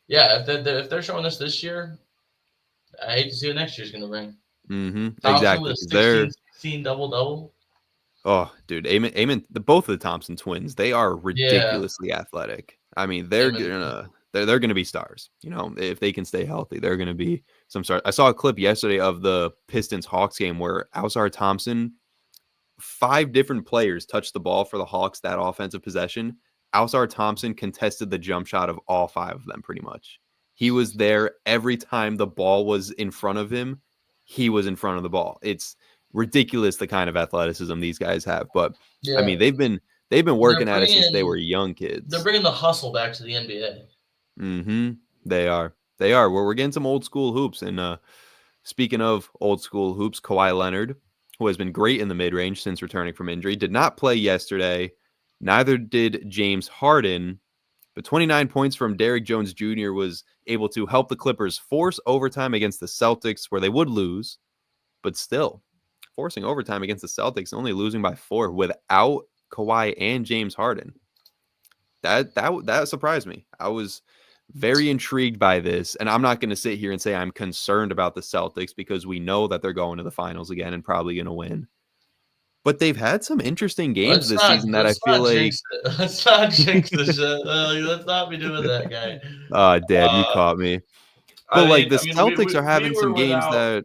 Yeah, if they're showing this year, I hate to see what next year's gonna bring. Thompson Exactly, with a because they're 16 double. oh, dude, both of the Thompson twins, they are Yeah, ridiculously athletic. I mean, Amen. they're gonna be stars. You know, if they can stay healthy, they're gonna be some stars. I saw a clip yesterday of the Pistons Hawks game where Ausar Thompson, 5 different players touched the ball for the Hawks that offensive possession. Ausar Thompson contested the jump shot of all 5 of them, pretty much. He was there every time the ball was in front of him. He was in front of the ball. It's ridiculous the kind of athleticism these guys have. But I Yeah, mean, they've been they're working at it since they were young they're kids. bringing the hustle back to the NBA. They are. They are. We're getting some old school hoops. And speaking of old school hoops, Kawhi Leonard, who has been great in the mid range since returning from injury, did not play yesterday. Neither did James Harden. But 29 points from Derrick Jones Jr. was able to help the Clippers force overtime against the Celtics, where they would lose, but still forcing overtime against the Celtics, only losing by 4 without Kawhi and James Harden. That surprised me. I was very intrigued by this, and I'm not going to sit here and say I'm concerned about the Celtics because we know that they're going to the finals again and probably going to win. But they've had some interesting games this season that I feel like. Jinx it. Let's not jinx the shit. Let's not be doing that, guy. Damn, you caught me. But like the I mean, Celtics are having some games that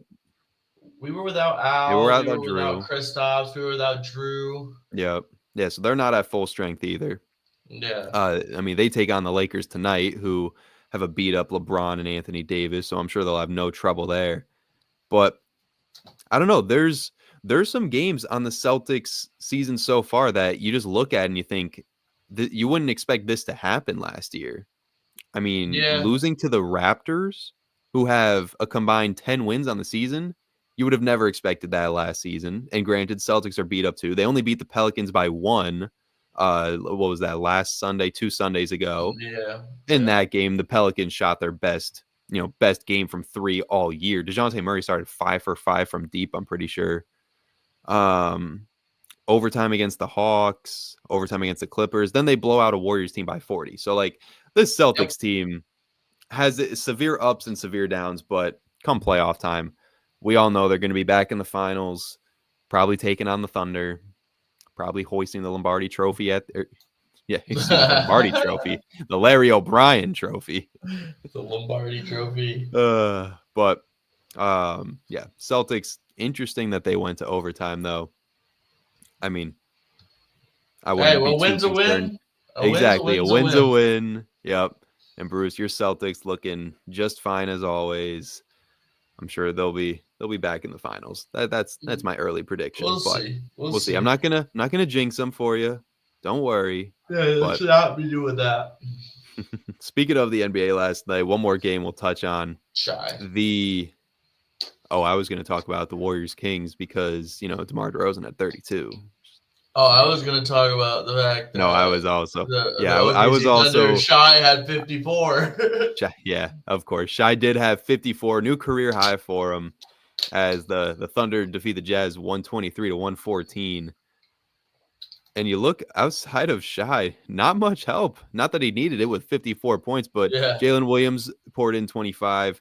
we were without they were Al, we without were without Drew. Kristaps, we were without Drew. Yep. Yeah, so they're not at full strength either. Yeah. I mean, they take on the Lakers tonight, who have a beat up LeBron and Anthony Davis, so I'm sure they'll have no trouble there. But I don't know. There's some games on the Celtics season so far that you just look at and you think that you wouldn't expect this to happen last year. I mean, Yeah. losing to the Raptors, who have a combined 10 wins on the season, you would have never expected that last season. And granted, Celtics are beat up too. They only beat the Pelicans by 1. What was that, last Sunday, 2 Sundays ago? Yeah. In that game, the Pelicans shot their best game from 3 all year. DeJounte Murray started 5 for 5 from deep, I'm pretty sure. Overtime against the Hawks, overtime against the Clippers. Then they blow out a Warriors team by 40. So, like, this Celtics team has severe ups and severe downs, but come playoff time, we all know they're going to be back in the finals, probably taking on the Thunder, probably hoisting the Lombardi Trophy the Lombardi Trophy, the Larry O'Brien Trophy. The Lombardi Trophy. But yeah, Celtics, interesting that they went to overtime, though. I mean, I wouldn't be win's too a concerned. win. Exactly, a win's a win. Yep. And Bruce, your Celtics looking just fine as always. I'm sure they'll be back in the finals. That's my early prediction. We'll see. I'm not gonna jinx them for you. Don't worry. Yeah, they should not be doing that. Speaking of the NBA last night, one more game we'll touch on. I was going to talk about the Warriors Kings because DeMar DeRozan had 32. Oh, I was going to talk about the fact that I was also I was also Shai had 54. Yeah, of course. Shai did have 54, new career high for him, as the Thunder defeat the Jazz 123-114. And you look outside of Shai, not much help. Not that he needed it with 54 points, but Jalen Williams poured in 25.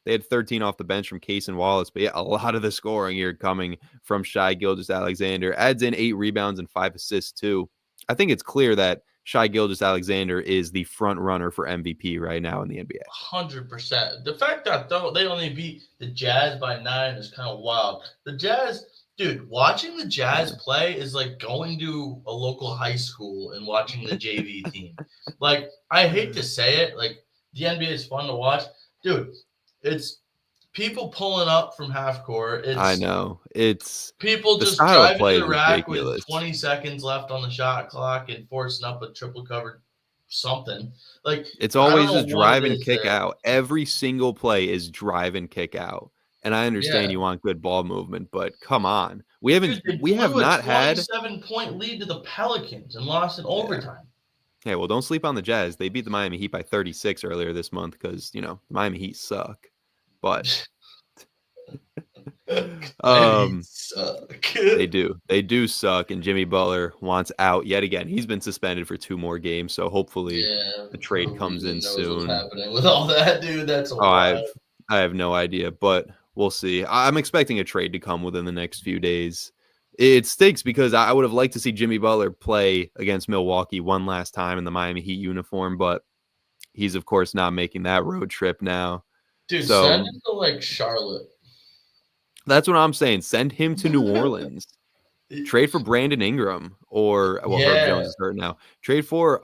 They had 13 off the bench from Case and Wallace. But yeah, a lot of the scoring here coming from Shai Gilgeous-Alexander. Adds in 8 rebounds and 5 assists too. I think it's clear that Shai Gilgeous-Alexander is the front runner for MVP right now in the NBA. 100%. The fact that they only beat the Jazz by 9 is kind of wild. The Jazz... Dude, watching the Jazz play is like going to a local high school and watching the JV team. Like, I hate to say it, like, the NBA is fun to watch. Dude, it's people pulling up from half court. I know. It's people the just style of driving play to is the rack with ridiculous. 20 seconds left on the shot clock and forcing up a triple covered something. Like, It's I don't always know just what it drive and is kick there. out. Every single play is drive and kick out. And I understand Yeah. you want good ball movement, but come on. Dude, they We have blew a not had 27-point lead to the Pelicans and lost in overtime. Hey, well, don't sleep on the Jazz. They beat the Miami Heat by 36 earlier this month because, the Miami Heat suck. But Suck. they do. They do suck, and Jimmy Butler wants out yet again. He's been suspended for 2 more games, so hopefully the trade who comes in knows soon. what's happening with all that, dude? That's a lot. I have no idea, but we'll see. I'm expecting a trade to come within the next few days. It stinks because I would have liked to see Jimmy Butler play against Milwaukee one last time in the Miami Heat uniform, but he's, of course, not making that road trip now. Dude, So send him to, Charlotte. that's what I'm saying. Send him to New Orleans. Trade for Brandon Ingram Herb Jones is hurt now. Trade for,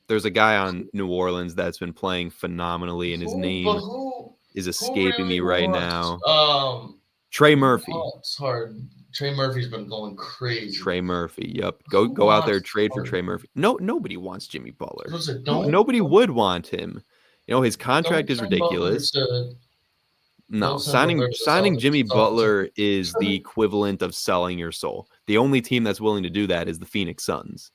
there's a guy on New Orleans that's been playing phenomenally, and his name is escaping me right now. Trey Murphy. It's hard. Trey Murphy's been going crazy. Trey Murphy, yep. Go out there, trade for Trey Murphy. No, nobody wants Jimmy Butler. Nobody would want him. His contract is ridiculous. No, signing Jimmy Butler is the equivalent of selling your soul. The only team that's willing to do that is the Phoenix Suns.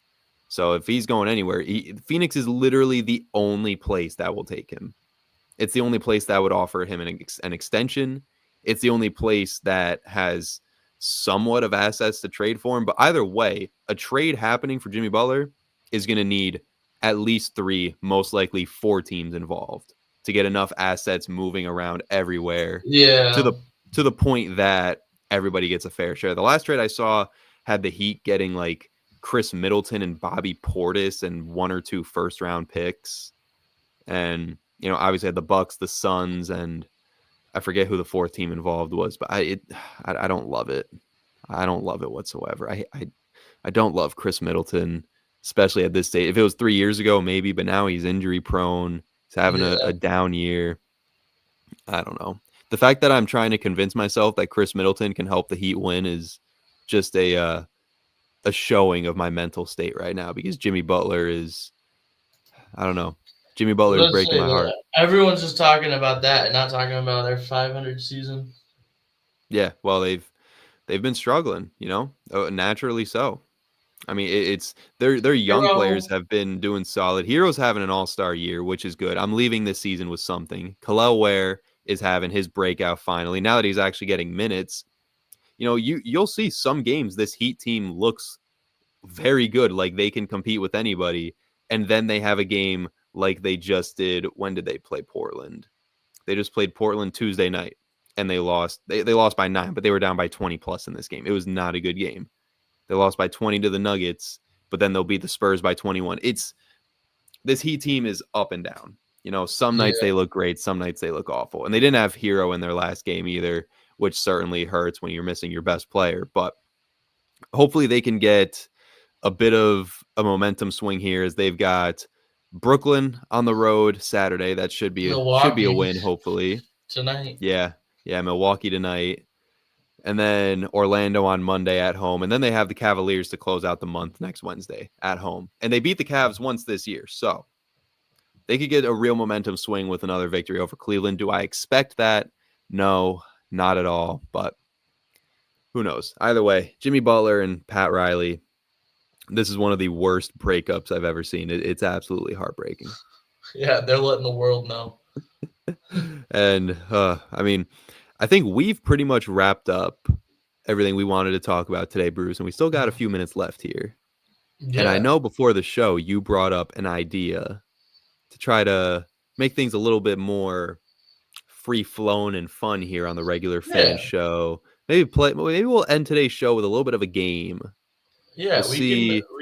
So if he's going anywhere, Phoenix is literally the only place that will take him. It's the only place that would offer him an extension. It's the only place that has somewhat of assets to trade for him. But either way, a trade happening for Jimmy Butler is going to need at least 3, most likely 4 teams involved to get enough assets moving around everywhere. Yeah. To the point that everybody gets a fair share. The last trade I saw had the Heat getting Chris Middleton and Bobby Portis and 1 or 2 first-round picks. And, obviously had the Bucks, the Suns, and I forget who the 4th team involved was, but I don't love it. I don't love it whatsoever. I don't love Chris Middleton, especially at this stage. If it was 3 years ago, maybe, but now he's injury prone. He's having a down year. I don't know. The fact that I'm trying to convince myself that Chris Middleton can help the Heat win is just a showing of my mental state right now, because Jimmy Butler is, I don't know. Jimmy Butler is breaking my heart. Everyone's just talking about that and not talking about their 500 season. Yeah, well, they've been struggling, naturally so. I mean, it's their young players have been doing solid. Hero's having an all-star year, which is good. I'm leaving this season with something. Kel'el Ware is having his breakout finally. Now that he's actually getting minutes, you'll see some games this Heat team looks very good, like they can compete with anybody, and then they have a game like they just did. When did they play Portland? They just played Portland Tuesday night, and they lost. They lost by 9, but they were down by 20 plus in this game. It was not a good game. They lost by 20 to the Nuggets, but then they'll beat the Spurs by 21. This Heat team is up and down. Some nights they look great, some nights they look awful. And they didn't have Hero in their last game either, which certainly hurts when you're missing your best player. But hopefully they can get a bit of a momentum swing here, as they've got Brooklyn on the road Saturday. That should be a win, hopefully. Tonight. Yeah, Milwaukee tonight. And then Orlando on Monday at home. And then they have the Cavaliers to close out the month next Wednesday at home. And they beat the Cavs once this year. So they could get a real momentum swing with another victory over Cleveland. Do I expect that? No, not at all. But who knows? Either way, Jimmy Butler and Pat Riley, this is one of the worst breakups I've ever seen. It's absolutely heartbreaking. Yeah, they're letting the world know. And, I think we've pretty much wrapped up everything we wanted to talk about today, Bruce, and we still got a few minutes left here. Yeah. And I know before the show, you brought up an idea to try to make things a little bit more free-flowing and fun here on the regular fan show. Maybe we'll end today's show with a little bit of a game. Yeah,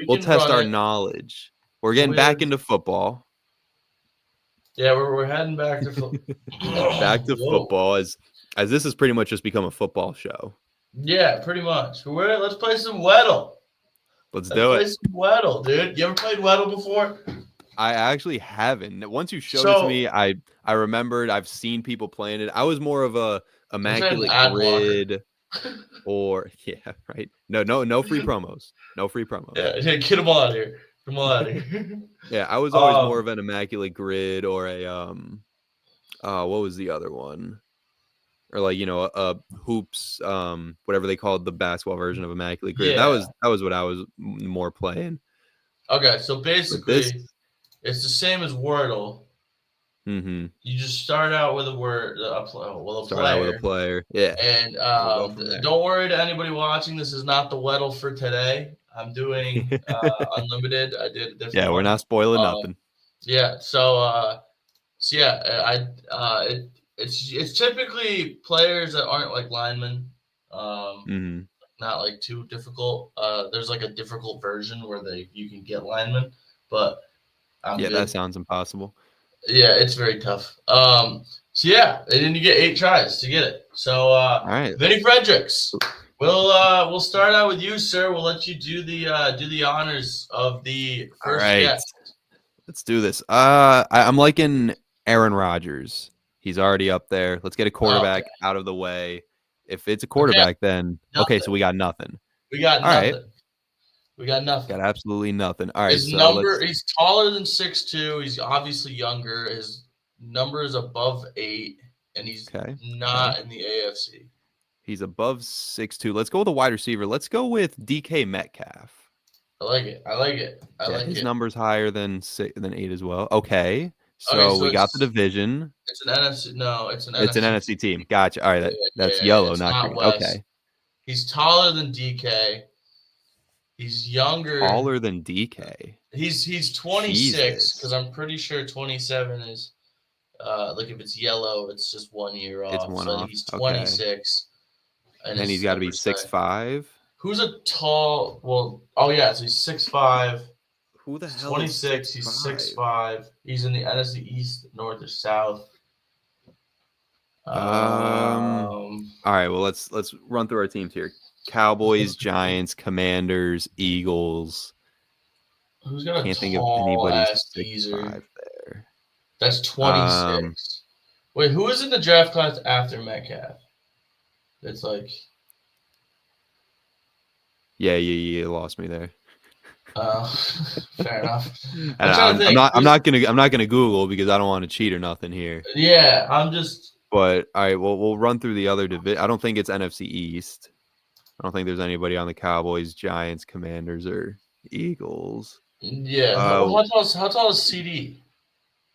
we'll test our knowledge. We're getting back into football. Yeah, we're heading back to football. Back to football, as this has pretty much just become a football show. Yeah, pretty much. Let's play some Weddle. Let's do it. Play some Weddle, dude. You ever played Weddle before? I actually haven't. Once you showed it to So me, I remembered. I've seen people playing it. I was more of a is that an immaculate ad blocker? grid or yeah, right. No free promos. No free promos. Yeah, get them all out of here. Get them all out of here. Yeah, I was always more um, of an immaculate grid or a what was the other one? Or like, a hoops, whatever they called the basketball version of immaculate grid. That yeah. was what I was more playing. Okay, so But this basically, it's the same as Wordle. mm-hmm. You just start out with a Start out with a player. Yeah. and We'll go from there. don't worry to anybody watching. This is not the Weddle for today. I'm doing unlimited. I did a different Yeah, we're one. not spoiling nothing. Yeah, so yeah, it's typically players that aren't like linemen. Mm-hmm. Not like too difficult. There's like a difficult version where you can get linemen, but I'm Yeah, good. that sounds impossible. Yeah, it's very tough. So yeah, and then you get 8 tries to get it. So All right. Vinny Fredericks, we'll start out with you, sir. We'll let you do the honors of the first guest. Let's do this. I'm liking Aaron Rodgers. He's already up there. Let's get a quarterback out of the way. If it's a quarterback, then okay, so we got nothing. We got all nothing. Right. We got nothing. Got absolutely nothing. All right. His number, he's taller than 6'2". He's obviously younger. His number is above 8, and he's not in the AFC. He's above 6'2". Let's go with a wide receiver. Let's go with DK Metcalf. I like it. I like it. His number's higher than 8 as well. Okay. So we got the division. It's an NFC. No, it's an NFC team. Gotcha. All right. That's yellow, not green. West. Okay. He's taller than DK. He's younger. Taller than DK. He's 26 because I'm pretty sure 27 is like if it's yellow, it's just 1 year off. It's one off. He's 26. And he's got to be 6'5". Who's a tall? Well, oh yeah, so he's 6'5". Who the hell? 26. He's 6'5". He's in the NFC East, North, or South. All right. Well, let's run through our teams here. Cowboys, Giants, Commanders, Eagles. Who's got a Can't think of anybody 6'5" there. That's 26. Wait, who is in the draft class after Metcalf? It's like. Yeah, you lost me there. Fair enough. I'm not gonna Google because I don't want to cheat or nothing here. Yeah, I'm just. But all right, well, we'll run through the other division. I don't think it's NFC East. I don't think there's anybody on the Cowboys, Giants, Commanders, or Eagles. Yeah. How tall is CD?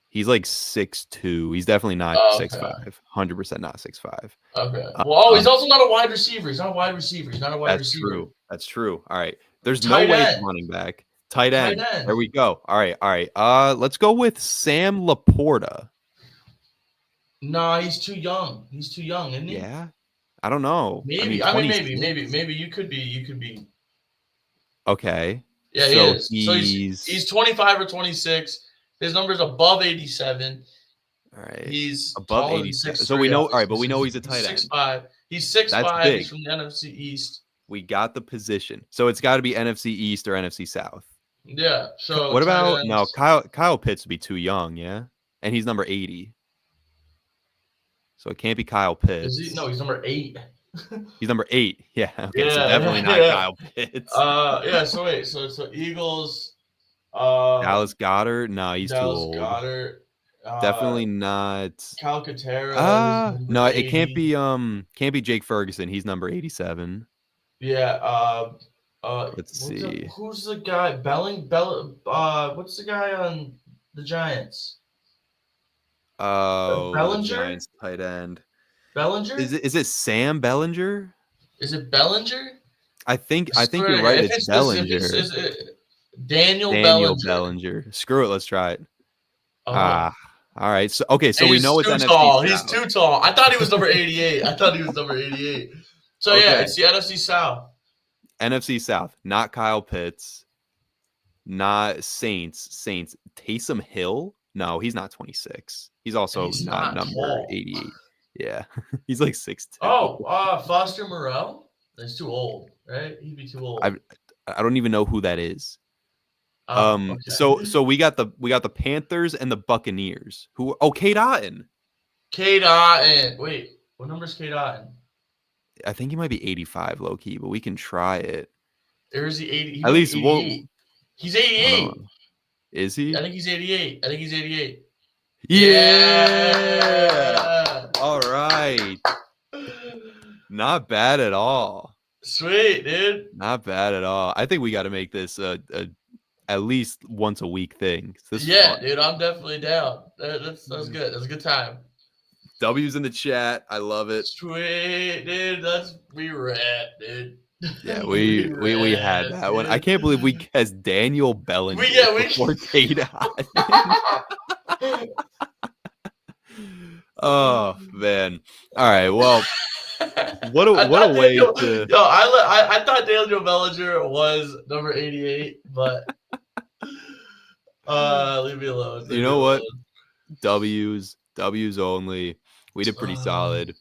He's like 6'2". He's definitely not 6'5". 100% not 6'5". Okay. Well, he's also not a wide receiver. He's not a wide receiver. That's true. That's true. All right. There's no way he's running back. Tight end. There we go. All right. Let's go with Sam Laporta. Nah, he's too young. He's too young, isn't he? Yeah. I don't know. Maybe. Maybe you could be. Okay. Yeah, he is. So he's 25 or 26. His number's above 87. All right. He's above 87. So we know. All right, but we know he's a tight end. 6'5". He's 6'5". He's from the NFC East. We got the position. So it's got to be NFC East or NFC South. Yeah. So what about no? Kyle Pitts would be too young. Yeah, and he's number 80. So it can't be Kyle Pitts. Is he? No, he's number 8. He's number 8. Yeah. Okay. So definitely not Kyle Pitts. Yeah. So wait. So Eagles. Dallas Goedert. No, he's too old. Goedert. Definitely not. Calcaterra. No, it can't be Jake Ferguson. He's number 87. Yeah. Let's see. Who's the guy? What's the guy on the Giants? Oh, Bellinger? Giants tight end. Bellinger? Is it Sam Bellinger? Is it Bellinger? I think you're right. It's Bellinger. Daniel Bellinger. Screw it. Let's try it. All right. So we know it's NFC tall. South. He's too tall. I thought he was number 88. So yeah, it's the NFC South. NFC South. Not Kyle Pitts. Not Saints. Taysom Hill. No, he's not 26. He's also not number tall. 88. Yeah, he's like 6'2". Foster Moreau. He's too old, right? He'd be too old. I don't even know who that is. Okay. So we got the Panthers and the Buccaneers. Kate Otten. Kate Otten. Wait, what number is Kate Otten? I think he might be 85 low key, but we can try it. Or is he 80? He At might least be 88. He's 88. Is he? I think he's 88. Yeah. All right. Not bad at all. Sweet, dude. Not bad at all. I think we got to make this at least once a week thing. Dude, I'm definitely down. That's good. That's a good time. W's in the chat. I love it. Sweet, dude. We rap, dude. Yeah, we had that dude. One. I can't believe we guessed Daniel Bellinger before Kate Otten. Oh man! All right, well, what a way to. Yo, I thought Daniel Bellinger was number 88, but leave me alone. You know what? W's only. We did pretty solid.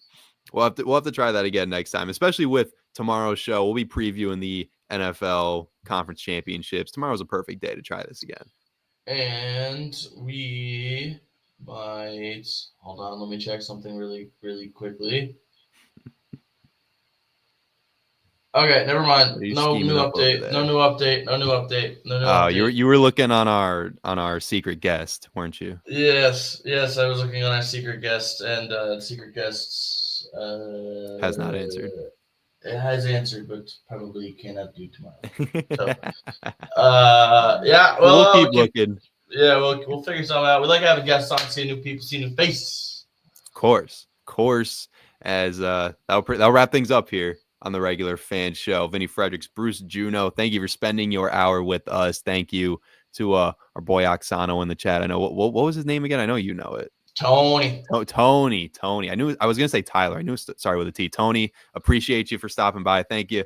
We'll have to try that again next time, especially with tomorrow's show. We'll be previewing the NFL Conference Championships. Tomorrow's a perfect day to try this again. And we might hold on. Let me check something really, really quickly. Okay, never mind. No new update. Oh, you were looking on our secret guest, weren't you? Yes, I was looking on our secret guest, and secret guests has not answered. It has answered, but probably cannot do tomorrow. So, yeah, well, we'll keep looking. Yeah, we'll figure something out. We like having guests on, see new people, see new faces. Of course. As that'll wrap things up here on the regular fan show. Vinny Fredericks, Bruce Juno, thank you for spending your hour with us. Thank you to our boy Oksano in the chat. I know what was his name again? I know you know it. Tony. Tony. I was gonna say Tyler. I knew. Sorry with a T. Tony. Appreciate you for stopping by. Thank you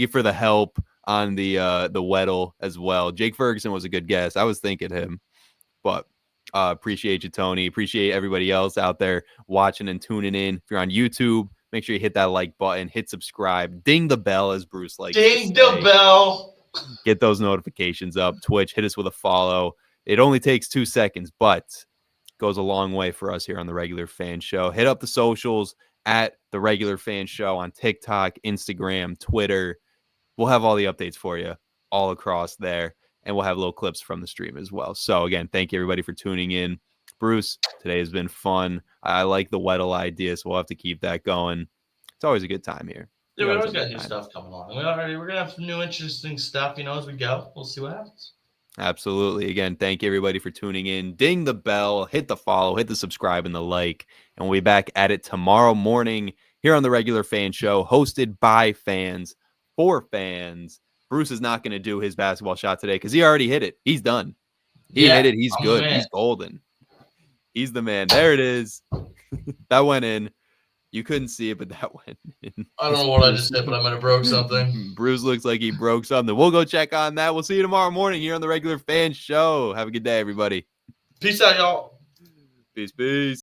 for the help on the Weddle as well. Jake Ferguson was a good guess. I was thinking him, but appreciate you, Tony. Appreciate everybody else out there watching and tuning in. If you're on YouTube, make sure you hit that like button, hit subscribe, ding the bell, as Bruce likes. Ding the bell. Get those notifications up. Twitch, hit us with a follow. It only takes 2 seconds, but goes a long way for us here on the Regular Fan Show. Hit up the socials at the Regular Fan Show on TikTok, Instagram, Twitter. We'll have all the updates for you all across there, and we'll have little clips from the stream as well. So again, thank you everybody for tuning in. Bruce, today has been fun. I like the Weddle idea, so we'll have to keep that going. It's always a good time here. Yeah, we always got new stuff coming along. We're gonna have some new interesting stuff, as we go. We'll see what happens. Absolutely. Again, thank you everybody for tuning in. Ding the bell, hit the follow, hit the subscribe and the like. And we'll be back at it tomorrow morning here on the Regular Fan Show, hosted by fans for fans. Bruce is not going to do his basketball shot today because he already hit it. He's done. He hit it. He's good. He's golden. He's the man. There it is. That went in. You couldn't see it, but that went in. I don't know what I just did, but I might have broke something. Bruce looks like he broke something. We'll go check on that. We'll see you tomorrow morning here on the Regular Fan Show. Have a good day, everybody. Peace out, y'all. Peace.